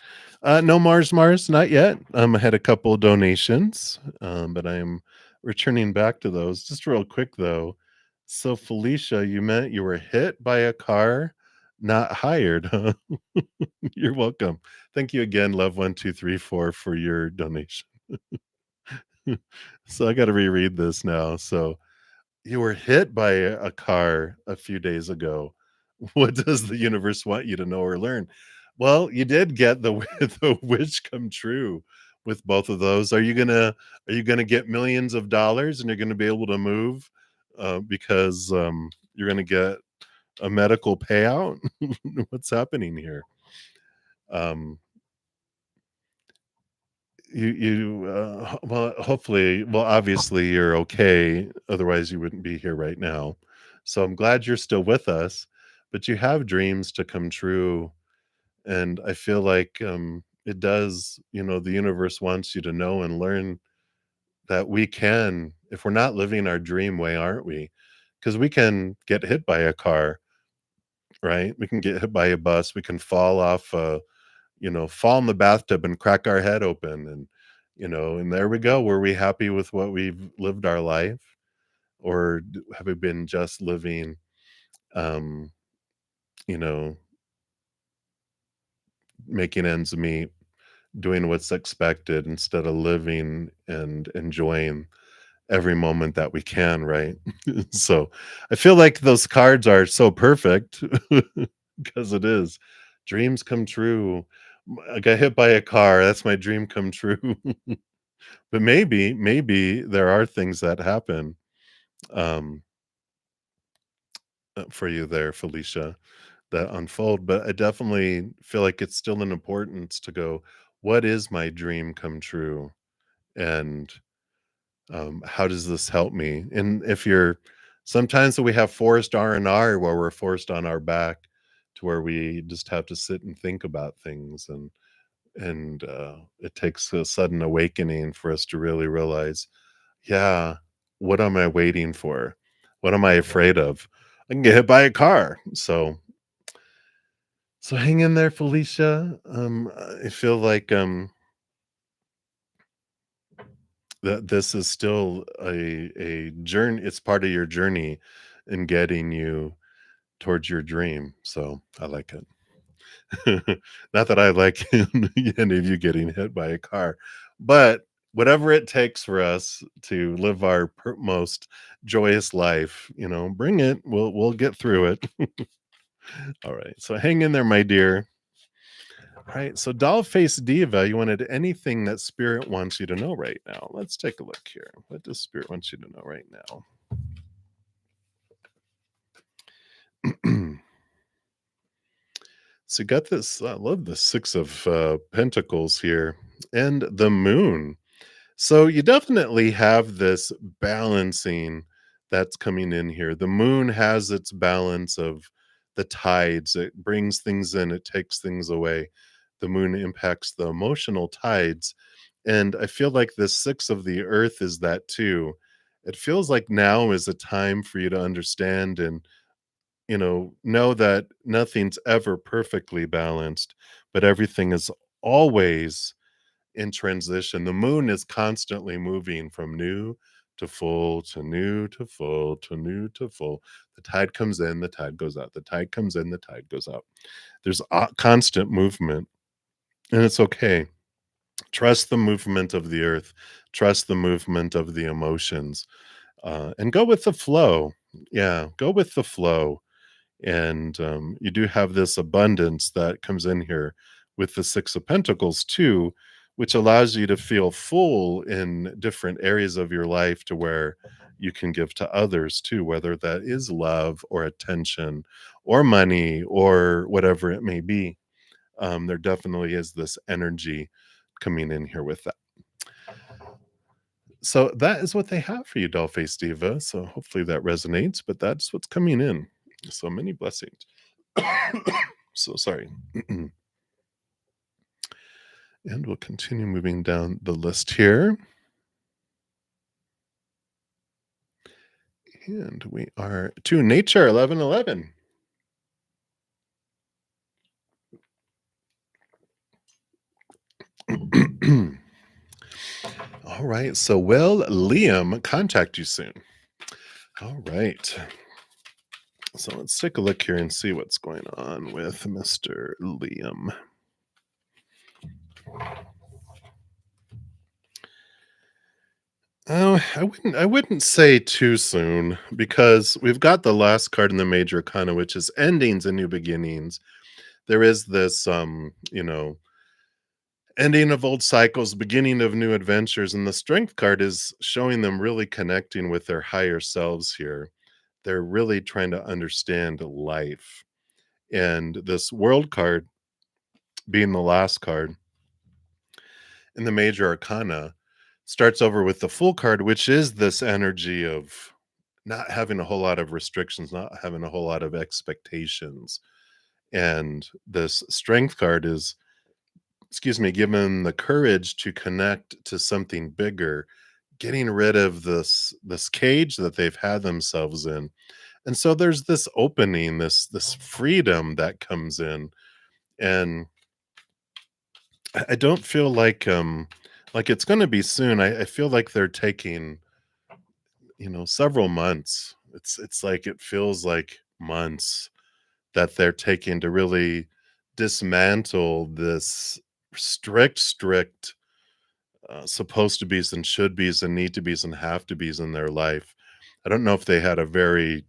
No Mars, not yet. I had a couple donations, but I am returning back to those. Just real quick though. So Felicia, you meant you were hit by a car, not hired, huh? You're welcome. Thank you again, Love1234 for your donation. So I got to reread this now. So you were hit by a car a few days ago. What does the universe want you to know or learn? Well, you did get the the wish come true with both of those. Are you gonna get millions of dollars and you're gonna be able to move because you're gonna get a medical payout? What's happening here? Um, well, hopefully, well, obviously you're okay. Otherwise, you wouldn't be here right now. So I'm glad you're still with us, but you have dreams to come true. And I feel like it does, the universe wants you to know and learn that we can, if we're not living our dream way, aren't we? Because we can get hit by a car, right? We can get hit by a bus. We can fall off fall in the bathtub and crack our head open and there we go. Were we happy with what we've lived our life, or have we been just living um you know making ends meet, doing what's expected instead of living and enjoying every moment that we can, right? So I feel like those cards are so perfect because it is. Dreams come true. I got hit by a car. That's my dream come true. But maybe there are things that happen um, for you there, Felicia, that unfold. But I definitely feel like it's still an importance to go, what is my dream come true? And how does this help me? And if you're sometimes we have forced R&R where we're forced on our back to where we just have to sit and think about things and it takes a sudden awakening for us to really realize, yeah, what am I waiting for? What am I afraid of? I can get hit by a car. So hang in there, Felicia. I feel like that this is still a journey. It's part of your journey in getting you towards your dream. So I like it. Not that I like any of you getting hit by a car, but whatever it takes for us to live our most joyous life, bring it. We'll get through it. All right. So hang in there, my dear. All right. So doll face diva, you wanted anything that spirit wants you to know right now. Let's take a look here. What does spirit want you to know right now? So you got this. I love the Six of Pentacles here and the Moon. So you definitely have this balancing that's coming in here. The moon has its balance of the tides. It brings things in, it takes things away. The moon impacts the emotional tides. And I feel like the six of the earth is that too. It feels like now is a time for you to understand and know that nothing's ever perfectly balanced, but everything is always in transition. The moon is constantly moving from new to full to new to full to new to full. The tide comes in, the tide goes out. The tide comes in, the tide goes out. There's a constant movement, and it's okay. Trust the movement of the earth, trust the movement of the emotions, and go with the flow. Yeah, go with the flow. And you do have this abundance that comes in here with the Six of Pentacles too, which allows you to feel full in different areas of your life to where you can give to others too, whether that is love or attention or money or whatever it may be. There definitely is this energy coming in here with that. So that is what they have for you, Dollface Diva. So hopefully that resonates, but that's what's coming in. So many blessings. So sorry. And we'll continue moving down the list here. And we are to nature 1111. All right. So will Liam contact you soon? All right. So let's take a look here and see what's going on with Mr. Liam. Oh, I wouldn't say too soon because we've got the last card in the major arcana, which is endings and new beginnings. There is this ending of old cycles, beginning of new adventures, and the strength card is showing them really connecting with their higher selves here. They're really trying to understand life. And this world card being the last card in the major arcana starts over with the full card, which is this energy of not having a whole lot of restrictions, not having a whole lot of expectations. And this strength card is, excuse me, given the courage to connect to something bigger, getting rid of this cage that they've had themselves in. And so there's this opening, this freedom that comes in. And I don't feel like it's gonna be soon. I feel like they're taking, several months. It's like it feels like months that they're taking to really dismantle this strict supposed to be's and should be's and need to be's and have to be's in their life. I don't know if they had a very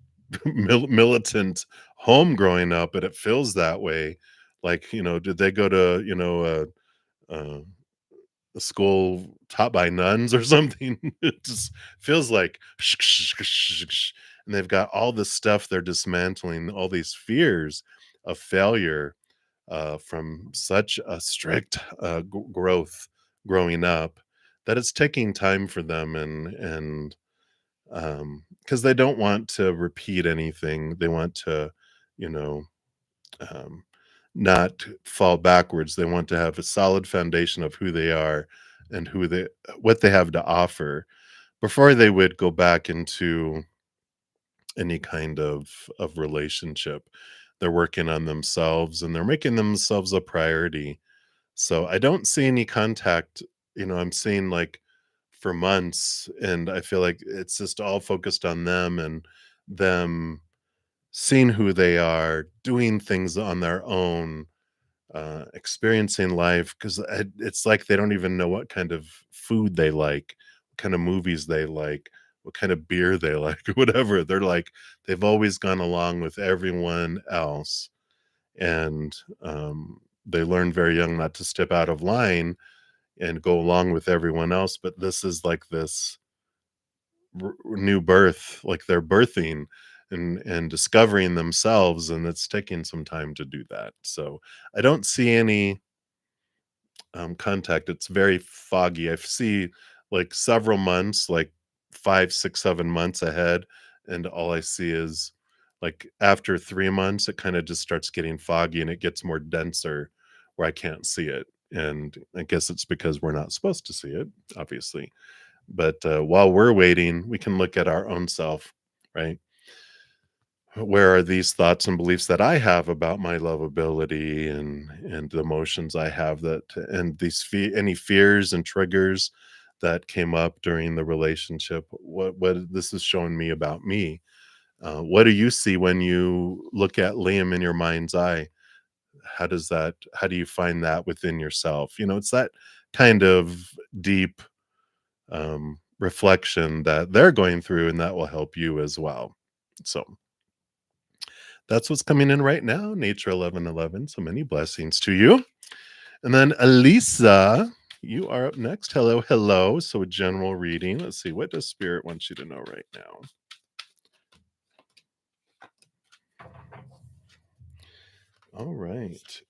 militant home growing up, but it feels that way. Like, did they go to, a school taught by nuns or something? It just feels like, and they've got all this stuff they're dismantling, all these fears of failure from such a strict growth growing up that it's taking time for them, and because they don't want to repeat anything, they want to, you know um, not fall backwards. They want to have a solid foundation of who they are and who they what they have to offer before they would go back into any kind of relationship. They're working on themselves and they're making themselves a priority. So I don't see any contact, I'm seeing like for months, and I feel like it's just all focused on them and them seeing who they are, doing things on their own, experiencing life because it's like they don't even know what kind of food they like, what kind of movies they like, what kind of beer they like, or whatever. They're like they've always gone along with everyone else, and they learn very young not to step out of line and go along with everyone else. But this is like this new birth, like they're birthing and discovering themselves, and it's taking some time to do that. So I don't see any contact. It's very foggy. I see like several months, like 5, 6, 7 months ahead, and all I see is like after 3 months, it kind of just starts getting foggy and it gets more denser where I can't see it. And I guess it's because we're not supposed to see it, obviously. But while we're waiting, we can look at our own self, right? Where are these thoughts and beliefs that I have about my lovability and the emotions I have, that and these any fears and triggers that came up during the relationship? What this is showing me about me? What do you see when you look at Liam in your mind's eye? how do you find that within yourself? It's that kind of deep reflection that they're going through, and that will help you as well. So that's what's coming in right now. Nature 1111. So many blessings to you. And then Elisa, you are up next. Hello, hello. So a general reading. Let's see. What does Spirit want you to know right now? All right.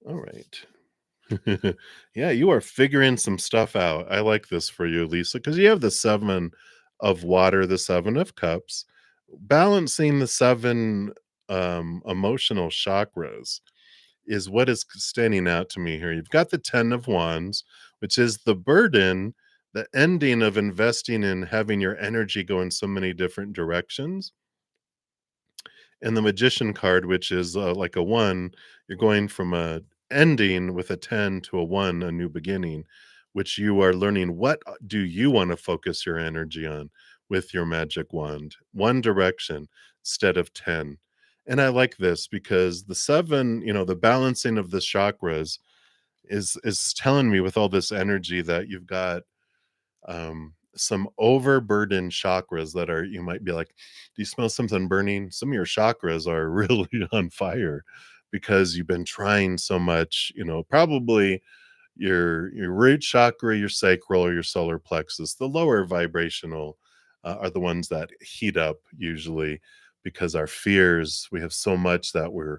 All right. Yeah, you are figuring some stuff out. I like this for you, Lisa, because you have the seven of water, the seven of cups, balancing the seven emotional chakras is what is standing out to me here. You've got the 10 of wands, which is the burden, the ending of investing in having your energy go in so many different directions, and the magician card, which is like a one. You're going from a ending with a 10 to a one, a new beginning, which you are learning what do you want to focus your energy on with your magic wand, one direction instead of 10. And I like this because the seven, the balancing of the chakras is telling me with all this energy that you've got some overburdened chakras that are, you might be like, do you smell something burning? Some of your chakras are really on fire because you've been trying so much, probably your root chakra, your sacral, or your solar plexus. The lower vibrational are the ones that heat up usually because our fears, we have so much that we're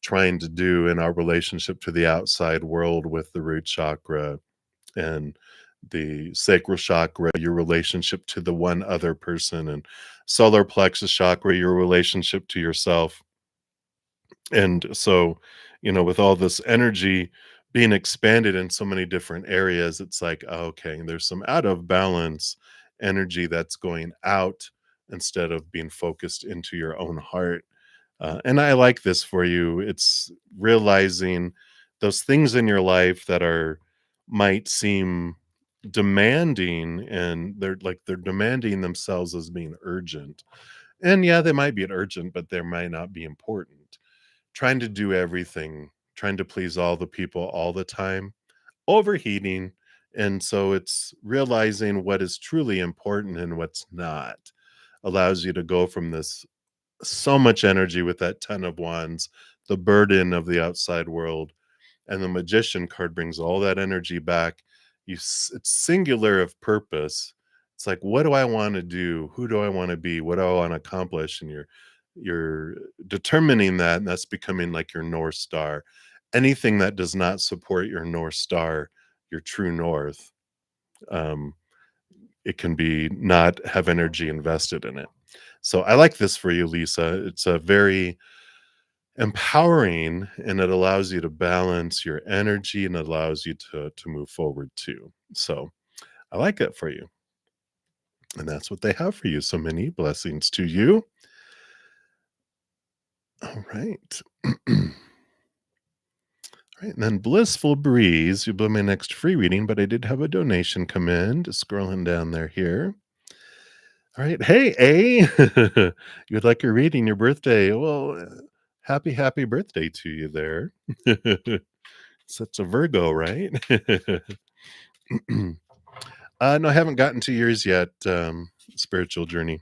trying to do in our relationship to the outside world with the root chakra and the sacral chakra, your relationship to the one other person, and solar plexus chakra, your relationship to yourself. And so, with all this energy being expanded in so many different areas, it's like, oh, okay, there's some out of balance energy that's going out instead of being focused into your own heart. And I like this for you. It's realizing those things in your life that are might seem demanding, and they're demanding themselves as being urgent. And yeah, they might be urgent, but they might not be important. Trying to do everything, trying to please all the people all the time, overheating. And so it's realizing what is truly important and what's not allows you to go from this so much energy with that 10 of wands, the burden of the outside world, and the magician card brings all that energy back. It's singular of purpose. It's like, what do I want to do? Who do I want to be? What do I want to accomplish? And you're determining that, and that's becoming like your north star. Anything that does not support your north star, your true north, um, it can be not have energy invested in it. So I like this for you, Lisa. It's a very empowering, and it allows you to balance your energy, and it allows you to move forward too. So I like it for you. And that's what they have for you. So many blessings to you. All right. All right. And then Blissful Breeze, you'll be my next free reading, but I did have a donation come in. Just scrolling down there here. All right. Hey, A. You'd like a reading your birthday. Well, happy birthday to you there. Such a Virgo, right? No, I haven't gotten to yours yet, spiritual journey.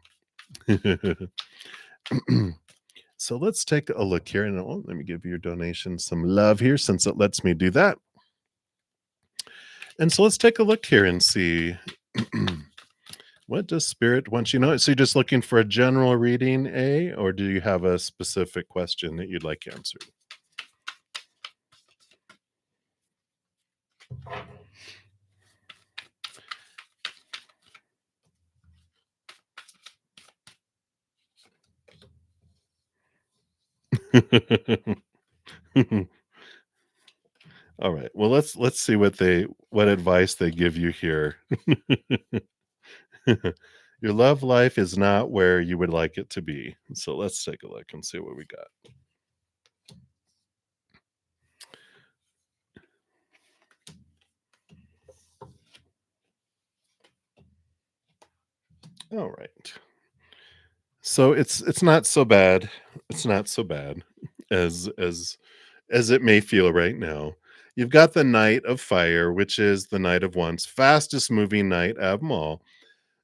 So let's take a look here, and let me give your donation some love here since it lets me do that. And so let's take a look here and see what does Spirit want you to know. So you're just looking for a general reading, A, or do you have a specific question that you'd like answered? All right. Well, let's see what advice they give you here. Your love life is not where you would like it to be. So let's take a look and see what we got. All right. So it's not so bad. It's not so bad. as it may feel right now. You've got the Knight of Fire, which is the Knight of Wands, fastest moving knight of 'em all.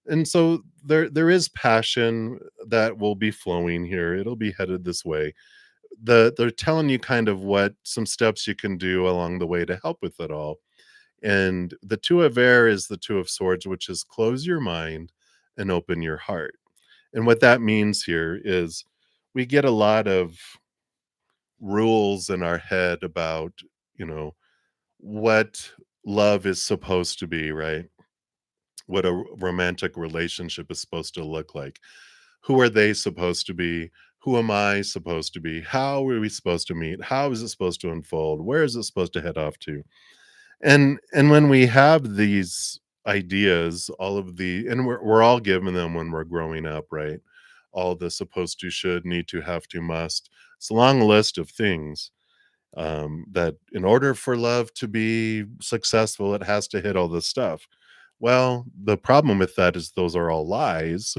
And so there is passion that will be flowing here. It'll be headed this way. They're telling you kind of what some steps you can do along the way to help with it all. And the Two of Air is the Two of Swords, which is close your mind and open your heart. And what that means here is we get a lot of rules in our head about, you know, what love is supposed to be, right? What a romantic relationship is supposed to look like. Who are they supposed to be? Who am I supposed to be? How are we supposed to meet? How is it supposed to unfold? Where is it supposed to head off to? And when we have these ideas, all of the and we're all given them when we're growing up, right? All the supposed to, should, need to, have to, must. It's a long list of things that in order for love to be successful, it has to hit all this stuff. Well, the problem with that is those are all lies.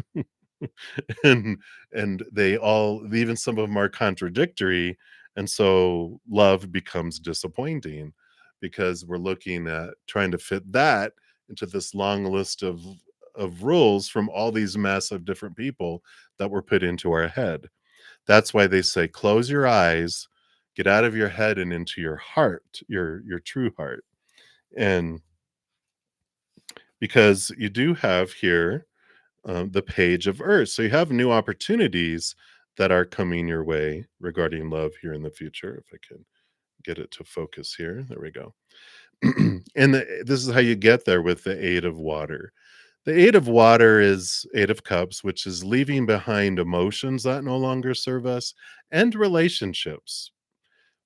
and they all, even some of them are contradictory, and so love becomes disappointing because we're looking at trying to fit that into this long list of rules from all these massive different people that were put into our head. That's why they say close your eyes, get out of your head and into your heart, your true heart. And because you do have here the Page of Earth. So you have new opportunities that are coming your way regarding love here in the future. If I can get it to focus here. There we go. And this is how you get there with the Eight of Water. The Eight of Water is Eight of Cups, which is leaving behind emotions that no longer serve us and relationships.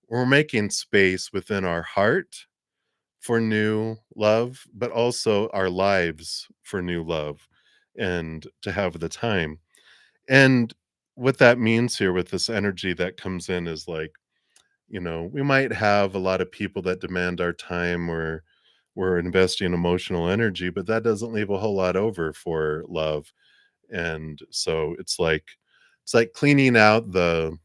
We're making space within our heart for new love, but also our lives for new love and to have the time. And what that means here with this energy that comes in is like, we might have a lot of people that demand our time or we're investing emotional energy, but that doesn't leave a whole lot over for love. And so it's like cleaning out the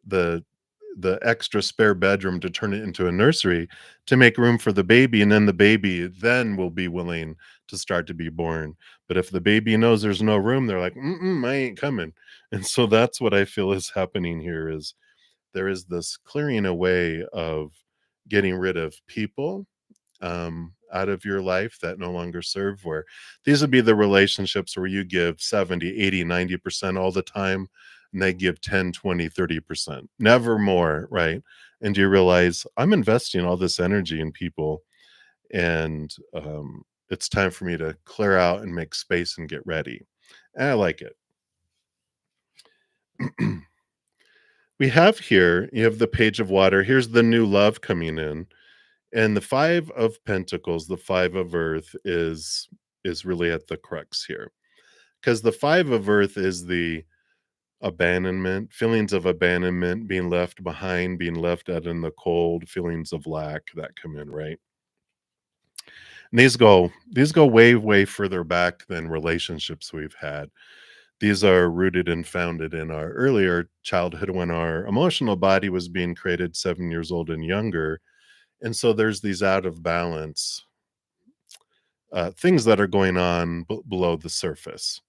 the extra spare bedroom to turn it into a nursery to make room for the baby, and then the baby then will be willing to start to be born. But if the baby knows there's no room, they're like, "Mm-mm, I ain't coming." And so that's what I feel is happening here is there is this clearing away of getting rid of people out of your life that no longer serve, where these would be the relationships where you give 70, 80, 90% all the time and they give 10, 20, 30%, never more, right? And you realize I'm investing all this energy in people, and it's time for me to clear out and make space and get ready. And I like it. We have here, you have the Page of Water. Here's the new love coming in. And the Five of Pentacles, the Five of Earth is really at the crux here. Because the Five of Earth is the abandonment, feelings of abandonment, being left behind, being left out in the cold, feelings of lack that come in, right? And these go way, way further back than relationships we've had. These are rooted and founded in our earlier childhood when our emotional body was being created 7 years old and younger. And so there's these out of balance things that are going on below the surface.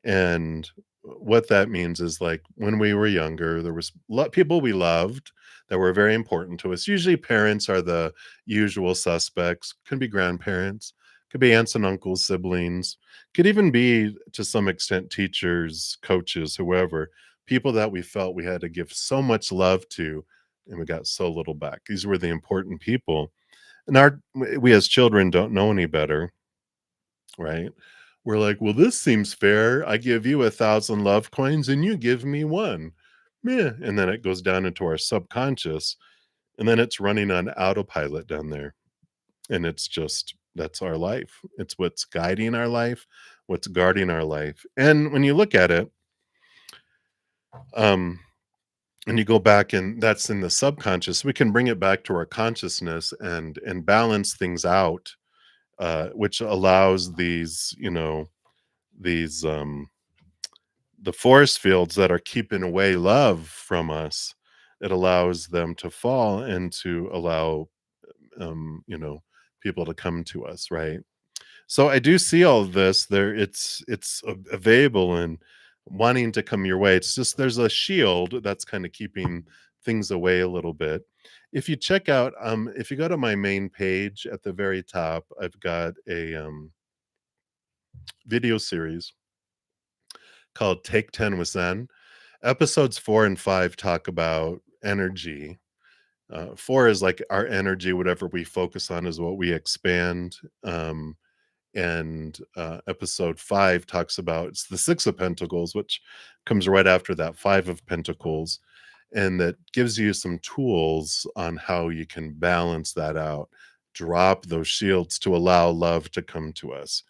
And what that means is like when we were younger, there was people we loved that were very important to us. Usually, parents are the usual suspects. Could be grandparents, could be aunts and uncles, siblings, could even be to some extent teachers, coaches, whoever. People that we felt we had to give so much love to, and we got so little back. These were the important people, and we as children don't know any better, right? We're like, well, this seems fair. I give you 1,000 love coins and you give me one. Yeah. And then it goes down into our subconscious, and then it's running on autopilot down there. And it's just, that's our life. It's what's guiding our life, what's guarding our life. And when you look at it, um, and you go back and that's in the subconscious, we can bring it back to our consciousness and balance things out, which allows these the force fields that are keeping away love from us, it allows them to fall and to allow, you know, people to come to us, right? So I do see all of this there. Available and wanting to come your way. It's just there's a shield that's kind of keeping things away a little bit. If you check out, if you go to my main page at the very top, I've got a video series called Take 10 with Zen. Episodes 4 and 5 talk about energy. 4 is like our energy, whatever we focus on is what we expand. And episode 5 talks about it's the 6 of Pentacles, which comes right after that 5 of Pentacles, and that gives you some tools on how you can balance that out, drop those shields to allow love to come to us.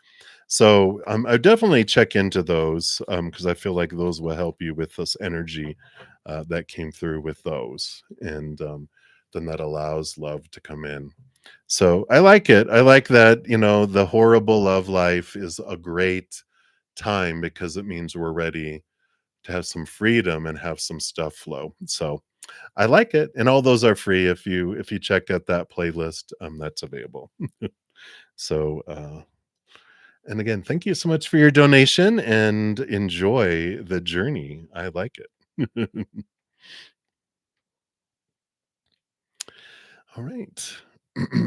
So I definitely check into those because I feel like those will help you with this energy that came through with those, and then that allows love to come in. So I like it. I like that, you know, the horrible love life is a great time because it means we're ready to have some freedom and have some stuff flow. So I like it. And all those are free if you check out that playlist, that's available. So and again, thank you so much for your donation and enjoy the journey. I like it. All right.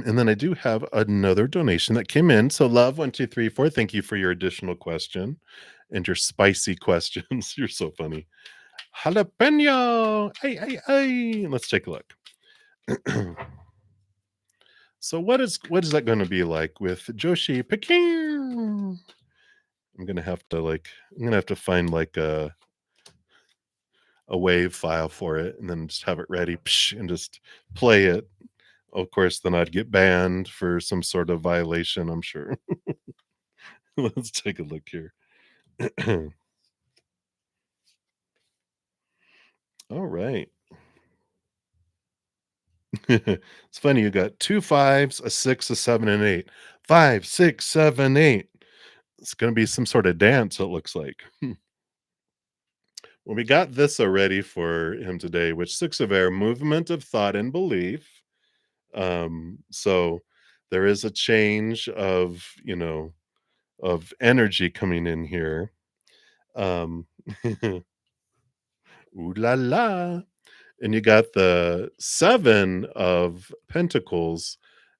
And then I do have another donation that came in. So, love 1234, thank you for your additional question and your spicy questions. You're so funny. Jalapeno. Ay, ay, ay. Let's take a look. So, what is that going to be like with Joshi Peking? I'm gonna have to find like a wave file for it and then just have it ready and just play it. Of course, then I'd get banned for some sort of violation, I'm sure. Let's take a look here. All right. It's funny, you got 2 5s, a 6, a 7, and 8. 5, 6, 7, 8. It's gonna be some sort of dance, it looks like. Well, we got this already for him today, which 6 of air, movement of thought and belief. So there is a change of, of energy coming in here. Um, ooh la la. And you got the 7 of Pentacles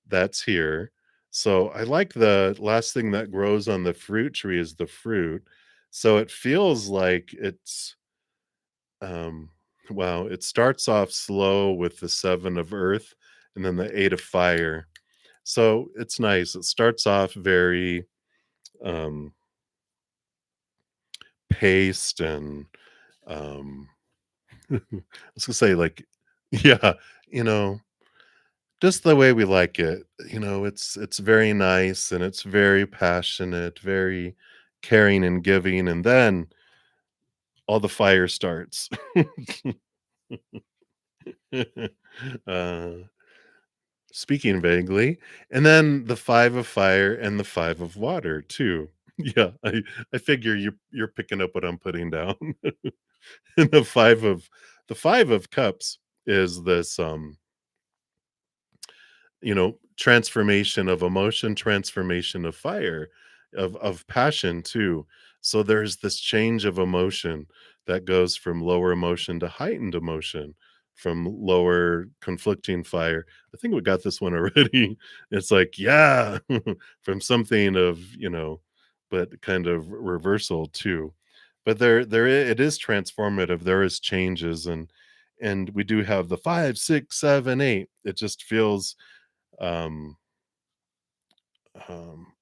that's here. So I like the last thing that grows on the fruit tree is the fruit. So it feels like um wow, it starts off slow with the 7 of Earth and then the 8 of Fire. So it's nice. It starts off very um paced and um I was gonna say like yeah, you know, just the way we like it. It's very nice and it's very passionate, very caring and giving, and then all the fire starts. uh, speaking vaguely, and then the 5 of Fire and the 5 of Water too. Yeah, I figure you're picking up what I'm putting down. And the 5 of Cups is this transformation of emotion, transformation of fire, of passion too. So there's this change of emotion that goes from lower emotion to heightened emotion, from lower conflicting fire. I think we got this one already. It's like, yeah, from something of, but kind of reversal too. But it is transformative. There is changes, and we do have the 5, 6, 7, 8. It just feels um, um,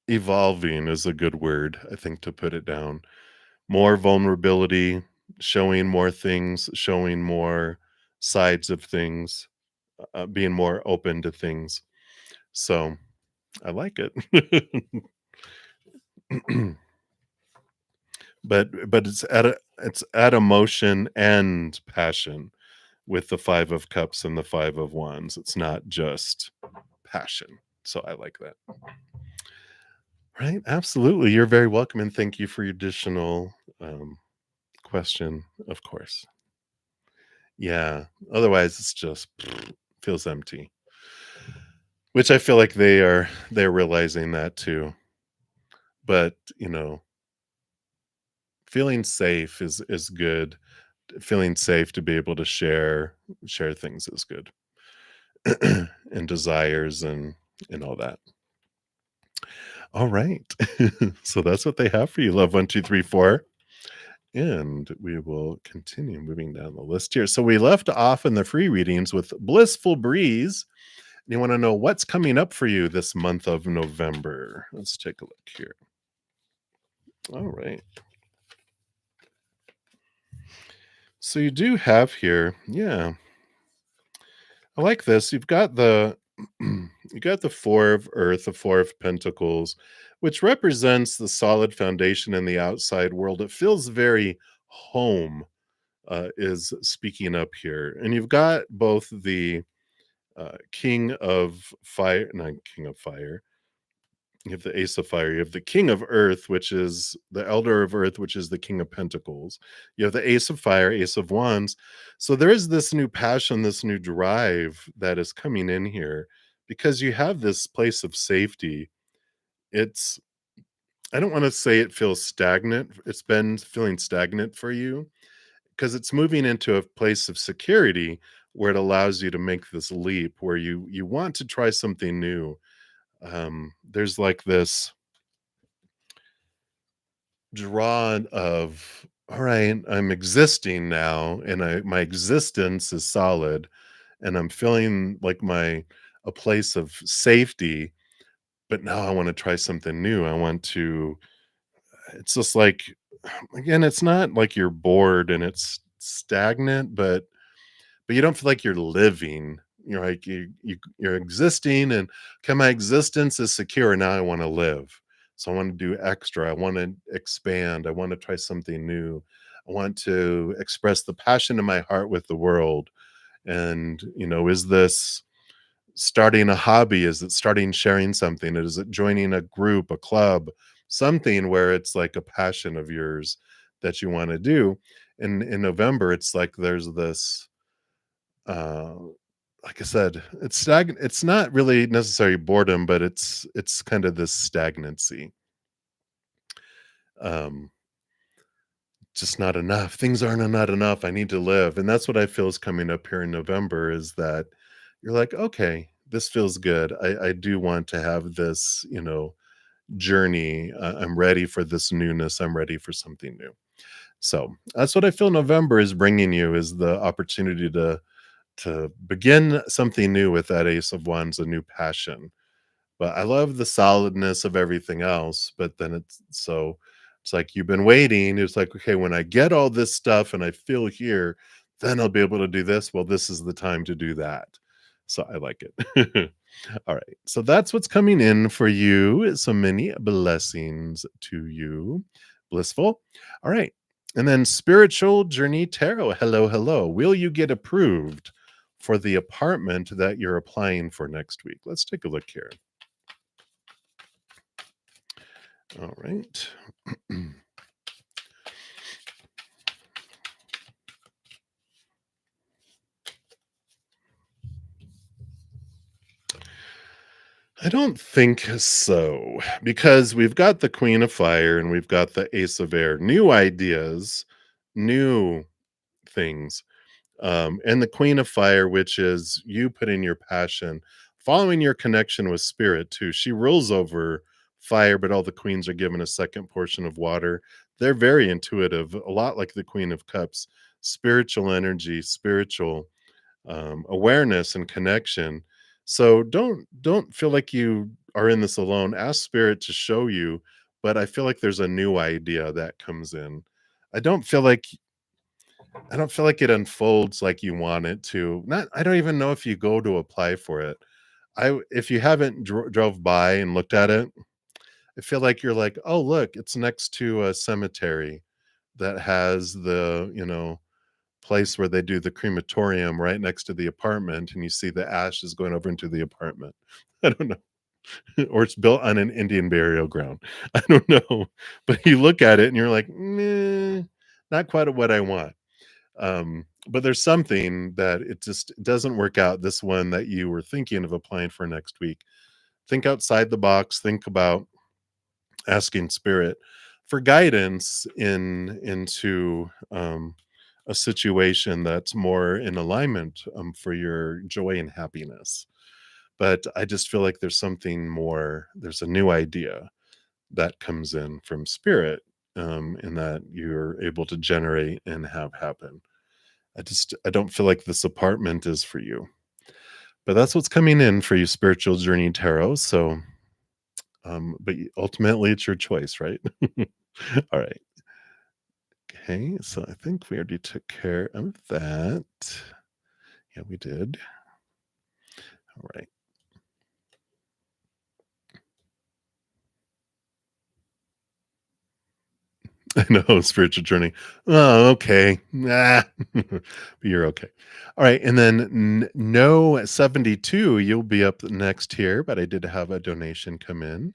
evolving is a good word, I think, to put it down. More vulnerability, showing more things, showing more sides of things, being more open to things. So I like it. But it's at emotion and passion with the 5 of Cups and the 5 of Wands. It's not just passion. So I like that. Right, absolutely. You're very welcome, and thank you for your additional question, of course. Yeah, otherwise it's just feels empty, which I feel like they're realizing that too. But, feeling safe is good. Feeling safe to be able to share things is good. And desires and all that. All right. So that's what they have for you, love 1, 2, 3, 4. And we will continue moving down the list here. So we left off in the free readings with Blissful Breeze. You want to know what's coming up for you this month of November. Let's take a look here. All right. So you do have here, yeah, I like this. You've got the you got the 4 of Earth, the 4 of Pentacles, which represents the solid foundation in the outside world. It feels very home, is speaking up here. And you've got both the King of Fire, not King of Fire. You have the Ace of Fire. You have the King of Earth, which is the Elder of Earth, which is the King of Pentacles. You have the Ace of Fire, Ace of Wands. So there is this new passion, this new drive that is coming in here because you have this place of safety. It's, I don't want to say it feels stagnant. It's been feeling stagnant for you because it's moving into a place of security where it allows you to make this leap where you want to try something new. There's like this drawn of, all right, I'm existing now and my existence is solid and I'm feeling like my a place of safety, but now I want to try something new. I want to, it's just like, again, it's not like you're bored and it's stagnant, but you don't feel like you're living. You're like you're existing, and okay, my existence is secure. And now I want to live, so I want to do extra. I want to expand. I want to try something new. I want to express the passion in my heart with the world. And is this starting a hobby? Is it starting sharing something? Is it joining a group, a club, something where it's like a passion of yours that you want to do? And in November, it's like there's this uh like I said, it's not really necessarily boredom, but it's kind of this stagnancy. Um, just not enough. Things aren't not enough. I need to live. And that's what I feel is coming up here in November is that you're like, okay, this feels good. I do want to have this, journey. I'm ready for this newness. I'm ready for something new. So that's what I feel November is bringing you is the opportunity to begin something new with that Ace of Wands, a new passion. But I love the solidness of everything else. But then it's like you've been waiting. It's like, okay, when I get all this stuff and I feel here, then I'll be able to do this. Well, this is the time to do that. So I like it. All right. So that's what's coming in for you. So many blessings to you. Blissful. All right. And then Spiritual Journey Tarot. Hello, hello. Will you get approved for the apartment that you're applying for next week? Let's take a look here. All right. I don't think so, because we've got the Queen of Fire and we've got the Ace of Air. New ideas, new things. And the Queen of Fire, which is you putting your passion, following your connection with spirit too. She rules over fire, but all the queens are given a second portion of water. They're very intuitive, a lot like the Queen of Cups, spiritual energy, spiritual awareness and connection. So don't feel like you are in this alone. Ask spirit to show you, but I feel like there's a new idea that comes in. I don't feel like I don't feel like it unfolds like you want it to. Not I don't even know if you go to apply for it. If you haven't drove by and looked at it, I feel like you're like, "Oh, look, it's next to a cemetery that has the, place where they do the crematorium right next to the apartment and you see the ashes going over into the apartment." I don't know. Or it's built on an Indian burial ground. I don't know. But you look at it and you're like, "Meh, not quite what I want." but there's something that it just doesn't work out. This one that you were thinking of applying for next week, think outside the box, think about asking spirit for guidance into a situation that's more in alignment for your joy and happiness. But I just feel like there's something more, there's a new idea that comes in from spirit, and that you're able to generate and have happen. I don't feel like this apartment is for you, but that's what's coming in for you, spiritual journey tarot. So, but ultimately, it's your choice, right? All right. Okay. So I think we already took care of that. Yeah, we did. All right. I know, spiritual journey. Oh, okay. Nah. But you're okay. All right. And then no 72, you'll be up next here, but I did have a donation come in.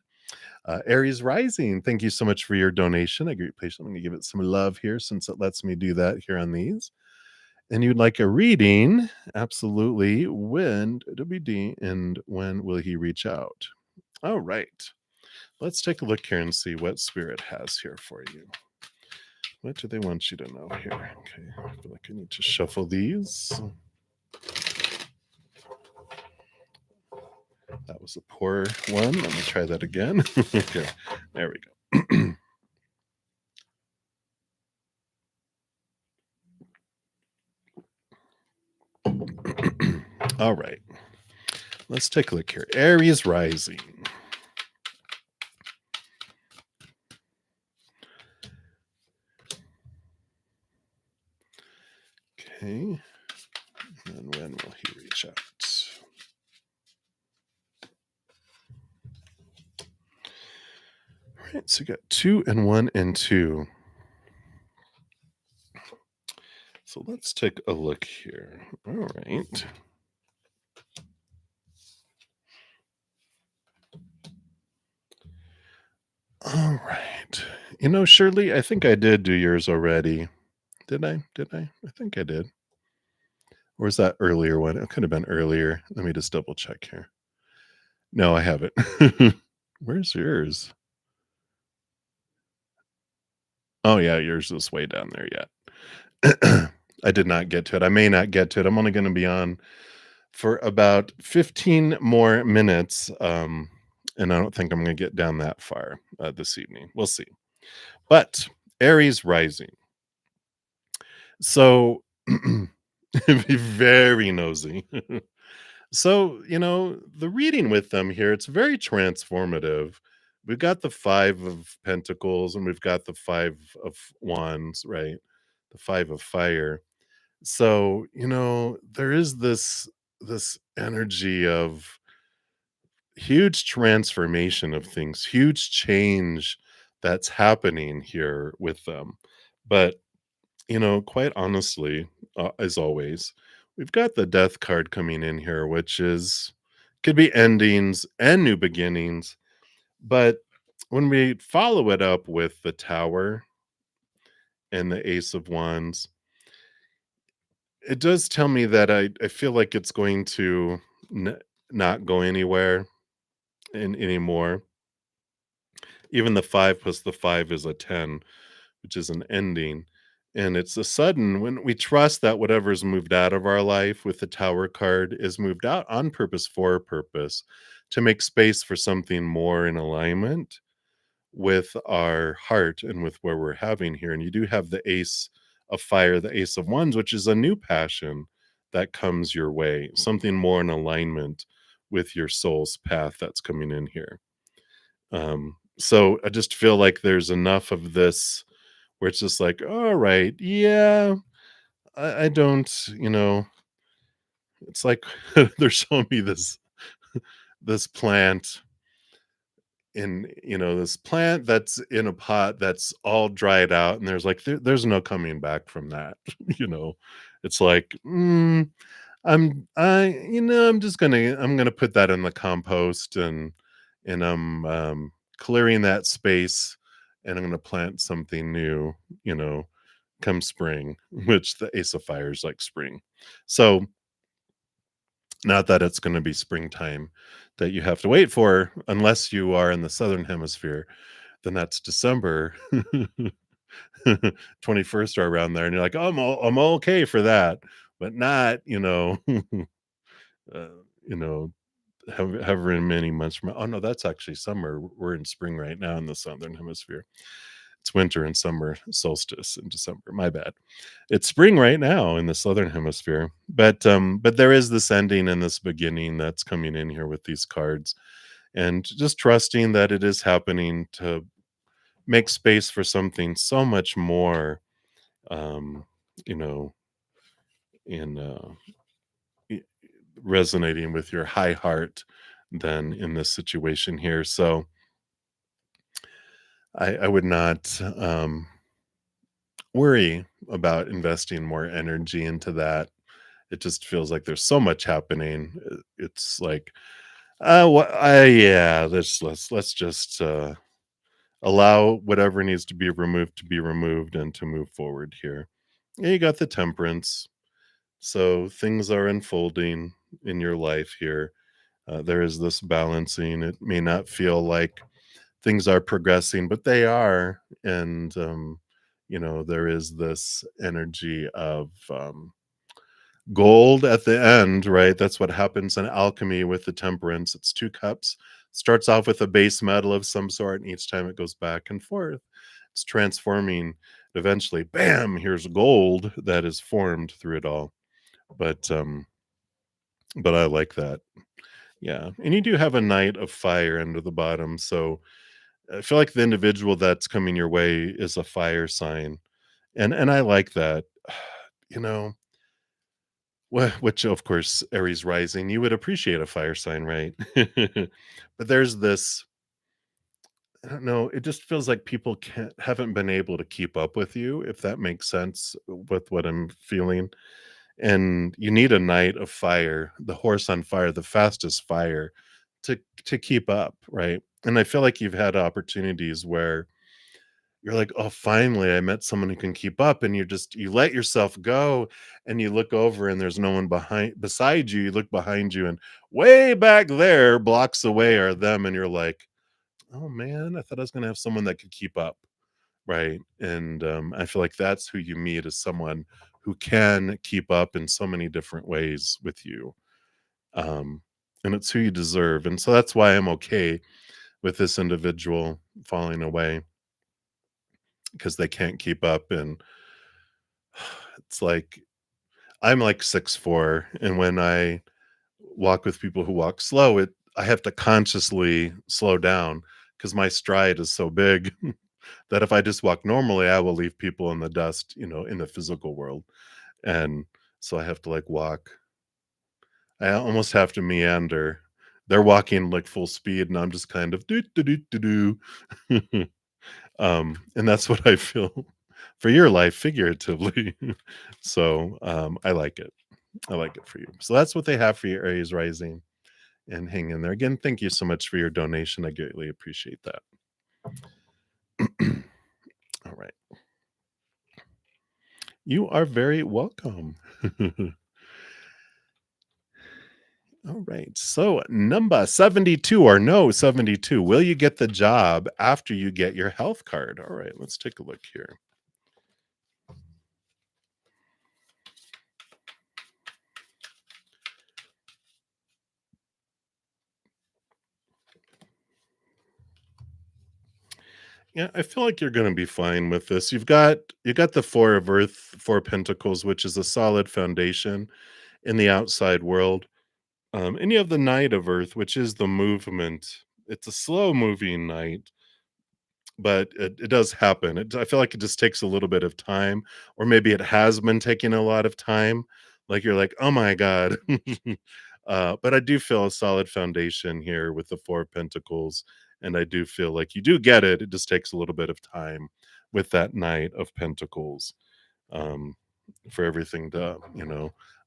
Aries Rising, thank you so much for your donation. I greet patient. I'm going to give it some love here since it lets me do that here on these. And you'd like a reading? Absolutely. When WD and when will he reach out? All right. Let's take a look here and see what Spirit has here for you. What do they want you to know here? Okay, I feel like I need to shuffle these. That was a poor one. Let me try that again. Okay, there we go. All right, let's take a look here. Aries rising. Okay, and when will he reach out? All right, so we got 2 and 1 and 2. So let's take a look here. All right. All right. You know, Shirley, I think I did do yours already. Did I? Did I? I think I did. Or was that earlier one? It could have been earlier. Let me just double check here. No, I haven't. Where's yours? Oh, yeah, yours is way down there yet. I did not get to it. I may not get to it. I'm only going to be on for about 15 more minutes. And I don't think I'm going to get down that far this evening. We'll see. But Aries rising. So be very nosy. So, the reading with them here, it's very transformative. We've got the 5 of pentacles and we've got the 5 of wands, right? The 5 of fire. So, there is this energy of huge transformation of things, huge change that's happening here with them. But quite honestly, as always, we've got the death card coming in here, which is could be endings and new beginnings. But when we follow it up with the tower and the ace of wands, it does tell me that I feel like it's going to not go anywhere anymore. Even the 5 plus the 5 is a 10, which is an ending. And it's a sudden when we trust that whatever's moved out of our life with the tower card is moved out on purpose for a purpose to make space for something more in alignment with our heart and with where we're having here. And you do have the ace of fire, the ace of wands, which is a new passion that comes your way, something more in alignment with your soul's path that's coming in here. So I just feel like there's enough of this where it's just like, all right, yeah, I don't, it's like they're showing me this plant this plant that's in a pot that's all dried out, and there's like there's no coming back from that. you know, it's like, I'm gonna put that in the compost and I'm clearing that space and I'm gonna plant something new, you know, come spring, which the Ace of Fire is like spring. So, not that it's gonna be springtime that you have to wait for, unless you are in the Southern Hemisphere, then that's December 21st or around there, and you're like, "Oh, I'm okay for that," but not, uh, you know, however many months from oh, no, that's actually summer. We're in spring right now in the Southern Hemisphere. It's winter and summer solstice in December. My bad. It's spring right now in the Southern Hemisphere. But there is this ending and this beginning that's coming in here with these cards. And just trusting that it is happening to make space for something so much more um, you know, in i- resonating with your high heart than in this situation here. So I would not worry about investing more energy into that. It just feels like there's so much happening. It's like, yeah, let's just allow whatever needs to be removed, and to move forward here. And you got the Temperance, so things are unfolding in your life here. There is this balancing. It may not feel like things are progressing, but they are, and there is this energy of gold at the end, right? That's what happens in alchemy with the Temperance. It's two cups. Starts off with a base metal of some sort, and each time it goes back and forth, it's transforming. Eventually, bam! Here's gold that is formed through it all. But but I like that. Yeah, and you do have a Knight of Fire under the bottom, so I feel like the individual that's coming your way is a fire sign, and I like that. You know, which of course Aries rising, you would appreciate a fire sign, right? But there's this, I don't know, it just feels like people haven't been able to keep up with you, if that makes sense with what I'm feeling. And you need a Knight of Fire, the horse on fire, the fastest fire to keep up, right? And I feel like you've had opportunities where you're like, "Oh, finally, I met someone who can keep up," and you let yourself go, and you look over and there's no one beside you. You look behind you, and way back there, blocks away, are them, and you're like, "Oh, man, I thought I was gonna have someone that could keep up," right? And, I feel like that's who you meet, is someone who can keep up in so many different ways with you, um, and it's who you deserve, and so that's why I'm okay with this individual falling away, because they can't keep up. And it's like, I'm like 6'4", and when I walk with people who walk slow, I have to consciously slow down because my stride is so big that if I just walk normally, I will leave people in the dust, in the physical world. And so I have to like walk. I almost have to meander. They're walking like full speed, and I'm just kind of do do do do do. And that's what I feel for your life figuratively. So I like it. I like it for you. So that's what they have for your Aries rising, and hang in there. Again, thank you so much for your donation. I greatly appreciate that. All right. You are very welcome. All right. So, number 72, or no 72, will you get the job after you get your health card? All right, let's take a look here. Yeah, I feel like you're going to be fine with this. You got the 4 of Earth, 4 Pentacles, which is a solid foundation in the outside world. And you have the Knight of Earth, which is the movement. It's a slow moving knight, but it does happen. I feel like it just takes a little bit of time, or maybe it has been taking a lot of time. Like you're like, oh my god. But I do feel a solid foundation here with the 4 of Pentacles, and I do feel like you do get it. It just takes a little bit of time with that Knight of Pentacles. Um, for everything to,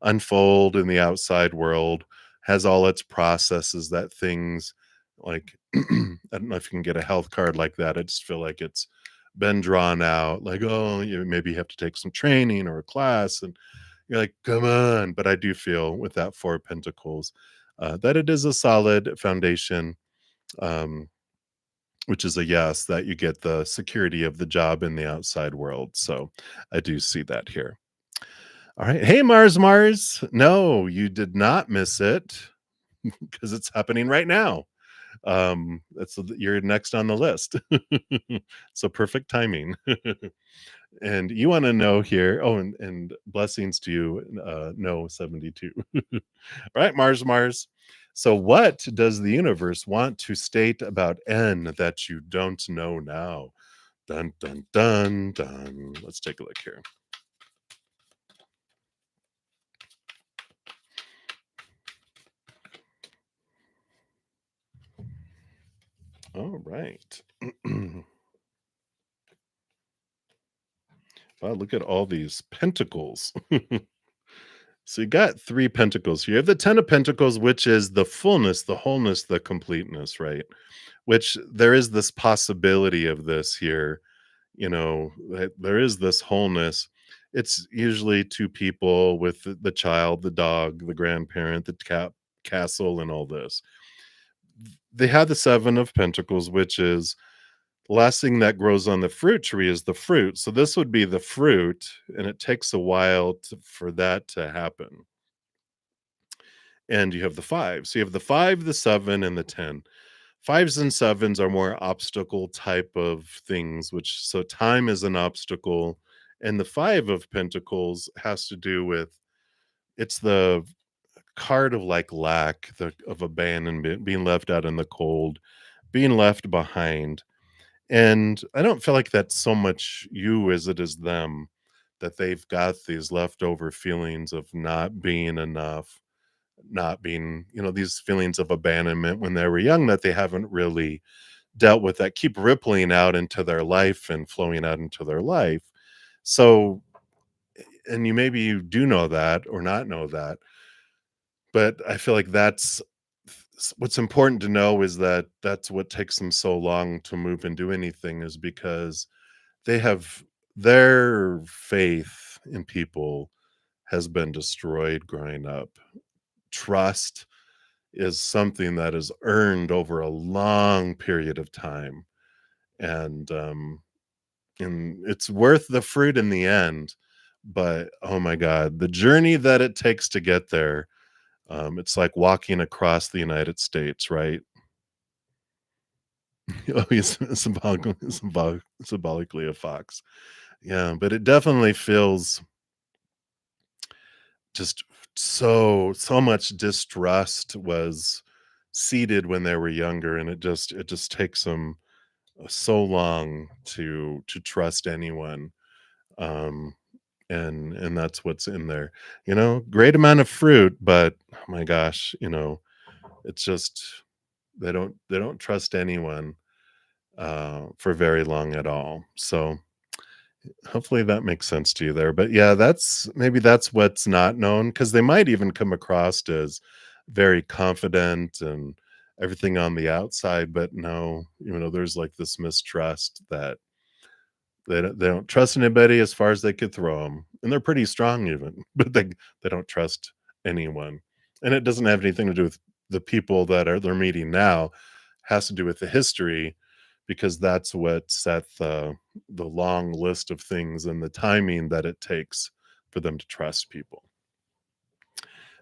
unfold in the outside world, has all its processes that things like I don't know if you can get a health card like that. I just feel like it's been drawn out, like, oh, you maybe have to take some training or a class, and you're like, come on. But I do feel with that Four of Pentacles, that it is a solid foundation, um, which is a yes, that you get the security of the job in the outside world. So I do see that here. All right. Hey, Mars. No, you did not miss it because it's happening right now. You're next on the list. So perfect timing. And you want to know here. Oh, and blessings to you. No, 72. Right, Mars. So, what does the universe want to state about N that you don't know now? Dun, dun, dun, dun. Let's take a look here. All right. Wow, look at all these pentacles. So you got three pentacles. You have the 10 of Pentacles, which is the fullness, the wholeness, the completeness, right? Which there is this possibility of this here, that there is this wholeness. It's usually two people with the child, the dog, the grandparent, the castle, and all this. They have the 7 of Pentacles, which is the last thing that grows on the fruit tree is the fruit. So this would be the fruit, and it takes a while for that to happen. And you have the 5. So you have the 5, the 7, and the 10. Fives and sevens are more obstacle type of things, which so time is an obstacle. And the 5 of Pentacles has to do with it's the card of like lack, of abandonment, being left out in the cold, being left behind. And I don't feel like that's so much you as it is them, that they've got these leftover feelings of not being enough, not being, these feelings of abandonment when they were young that they haven't really dealt with, that keep rippling out into their life and flowing out into their life. So, and maybe you do know that or not know that, but I feel like that's what's important to know, is that that's what takes them so long to move and do anything, is because they have their faith in people has been destroyed growing up. Trust is something that is earned over a long period of time, and it's worth the fruit in the end. But oh my god, the journey that it takes to get there, it's like walking across the United States, right? Oh, he's symbolically a fox. Yeah, but it definitely feels just so much distrust was seeded when they were younger, and it just takes them so long to trust anyone. um and that's what's in there. Great amount of fruit, but oh my gosh, it's just they don't trust anyone for very long at all. So hopefully that makes sense to you there. But yeah, that's what's not known, because they might even come across as very confident and everything on the outside, but no, there's like this mistrust that they don't trust anybody as far as they could throw them, and they're pretty strong even, but they don't trust anyone. And it doesn't have anything to do with the people that they're meeting now. Has to do with the history, because that's what set the long list of things and the timing that it takes for them to trust people.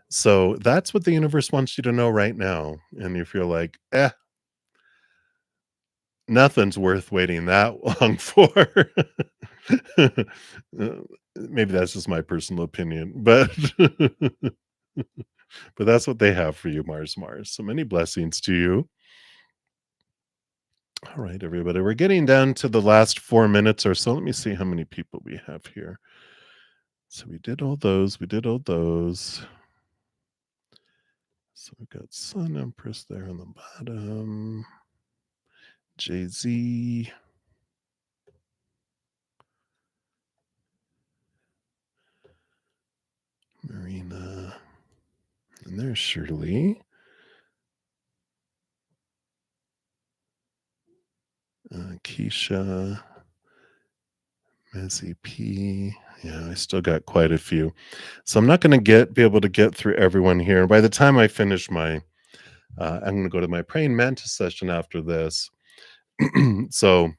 So that's what the universe wants you to know right now. And if you're like, nothing's worth waiting that long for. Maybe that's just my personal opinion, but but that's what they have for you, Mars. So many blessings to you. All right, everybody. We're getting down to the last 4 minutes or so. Let me see how many people we have here. So we did all those. We did all those. So we've got Sun Empress there on the bottom. Jay-Z. Marina. And there's Shirley. Keisha. Mizzy P. Yeah, I still got quite a few. So I'm not going to get be able to get through everyone here. And by the time I finish my, I'm going to go to my praying mantis session after this. So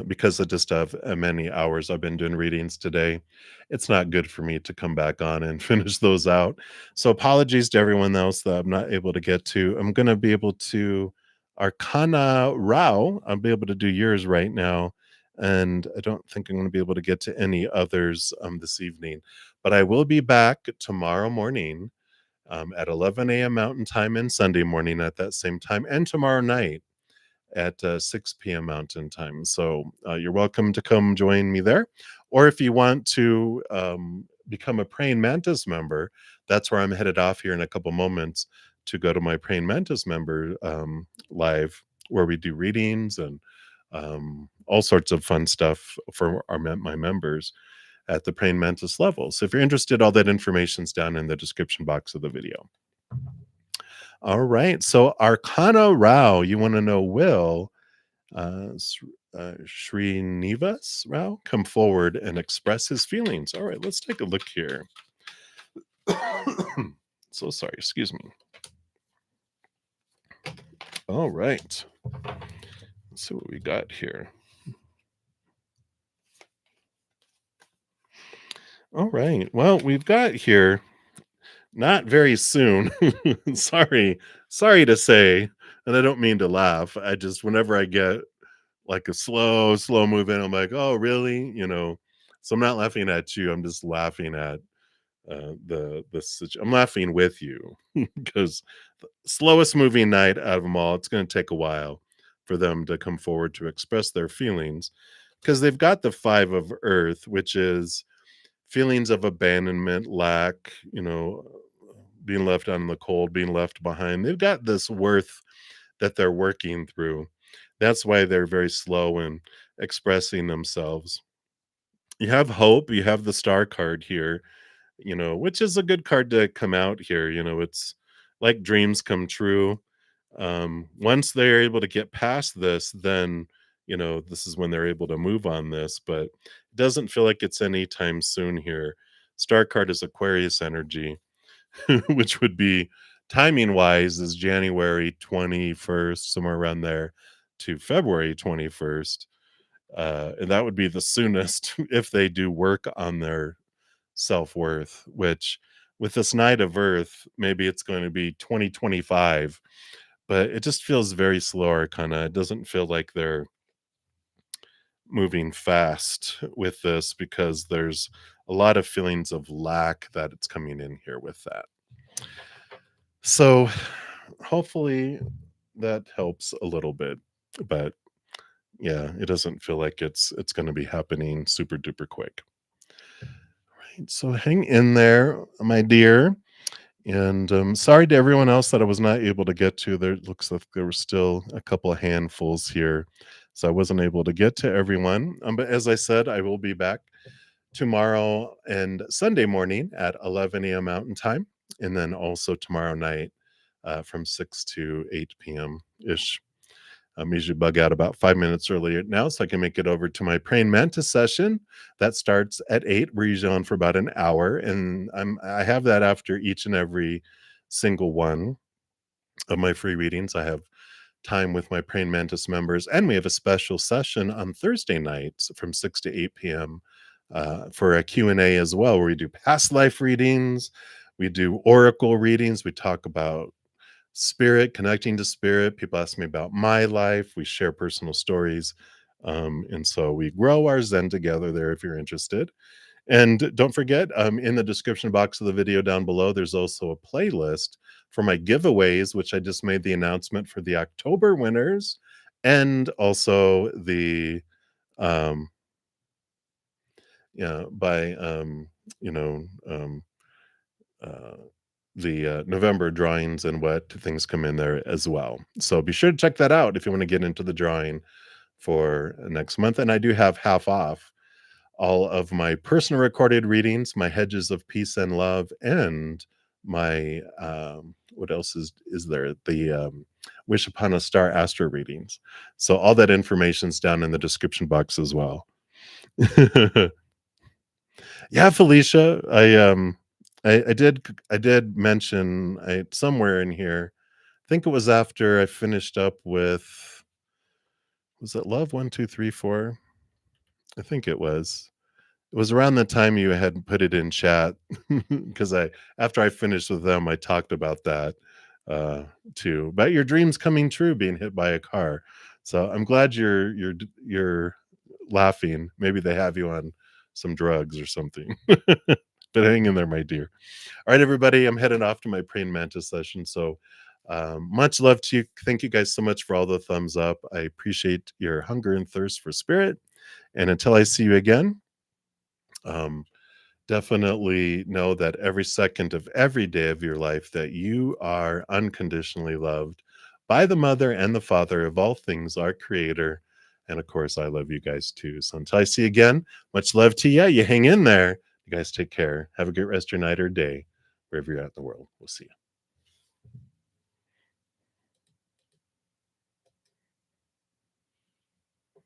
because I just have many hours I've been doing readings today, it's not good for me to come back on and finish those out. So apologies to everyone else that I'm not able to get to. I'm going to be able to Arcana Rao. I'll be able to do yours right now. And I don't think I'm going to be able to get to any others this evening. But I will be back tomorrow morning at 11 a.m. Mountain Time and Sunday morning at that same time, and tomorrow night at 6 p.m. Mountain Time. So you're welcome to come join me there. Or if you want to become a Praying Mantis member, that's where I'm headed off here in a couple moments to go to my Praying Mantis member live, where we do readings and all sorts of fun stuff for my members at the Praying Mantis level. So if you're interested, all that information's down in the description box of the video. All right. So Arcana Rao, you want to know will Srinivas Rao come forward and express his feelings. All right, let's take a look here. So sorry, excuse me. All right. Let's see what we got here. All right. Well, we've got here not very soon. Sorry to say, and I don't mean to laugh. I just whenever I get like a slow moving, I'm like, oh, really? So I'm not laughing at you. I'm just laughing at I'm laughing with you because the slowest moving night out of them all, it's going to take a while for them to come forward to express their feelings because they've got the 5 of Earth, which is feelings of abandonment, lack, being left out in the cold, being left behind. They've got this worth that they're working through. That's why they're very slow in expressing themselves. You have hope, you have the star card here, which is a good card to come out here. It's like dreams come true. Once they're able to get past this, then, this is when they're able to move on this, but it doesn't feel like it's anytime soon here. Star card is Aquarius energy, which would be timing wise is January 21st, somewhere around there to February 21st. And that would be the soonest if they do work on their self-worth, which with this Knight of Earth, maybe it's going to be 2025, but it just feels very slow, kinda. It doesn't feel like they're moving fast with this because there's a lot of feelings of lack that it's coming in here with that. So hopefully that helps a little bit, but yeah, it doesn't feel like it's going to be happening super duper quick. Right, so hang in there, my dear. And sorry to everyone else that I was not able to get to. There looks like there were still a couple of handfuls here, so I wasn't able to get to everyone. But as I said, I will be back tomorrow and Sunday morning at 11 a.m. Mountain Time, and then also tomorrow night from 6 to 8 p.m. ish. I'm usually bug out about 5 minutes earlier now so I can make it over to my praying mantis session. That starts at 8. We're usually on for about an hour, and I have that after each and every single one of my free readings. I have time with my praying mantis members, and we have a special session on Thursday nights from 6 to 8 p.m. For a Q&A as well, where we do past life readings, we do oracle readings, we talk about spirit, connecting to spirit. People ask me about my life. We share personal stories. And so we grow our Zen together there if you're interested. And don't forget, in the description box of the video down below, there's also a playlist for my giveaways, which I just made the announcement for the October winners, and also the yeah, by you know, uh the November drawings and what things come in there as well. So be sure to check that out if you want to get into the drawing for next month. And I do have half off all of my personal recorded readings, my Hedges of Peace and Love, and my what else is there? The Wish Upon a Star Astro readings. So all that information's down in the description box as well. Yeah, Felicia, I did mention somewhere in here. I think it was after I finished up with, was it Love 1, 2, 3, 4? I think it was. It was around the time you had put it in chat because I after I finished with them, I talked about that, uh, too, about your dreams coming true, being hit by a car. So I'm glad you're laughing. Maybe they have you on some drugs or something. But hang in there, my dear. All right, everybody, I'm heading off to my praying mantis session. So much love to you. Thank you guys so much for all the thumbs up. I appreciate your hunger and thirst for spirit. And until I see you again, um, definitely know that every second of every day of your life that you are unconditionally loved by the mother and the father of all things, our creator. And of course, I love you guys too. So until I see you again, much love to you. You hang in there. You guys take care. Have a great rest of your night or day, wherever you're at in the world. We'll see you.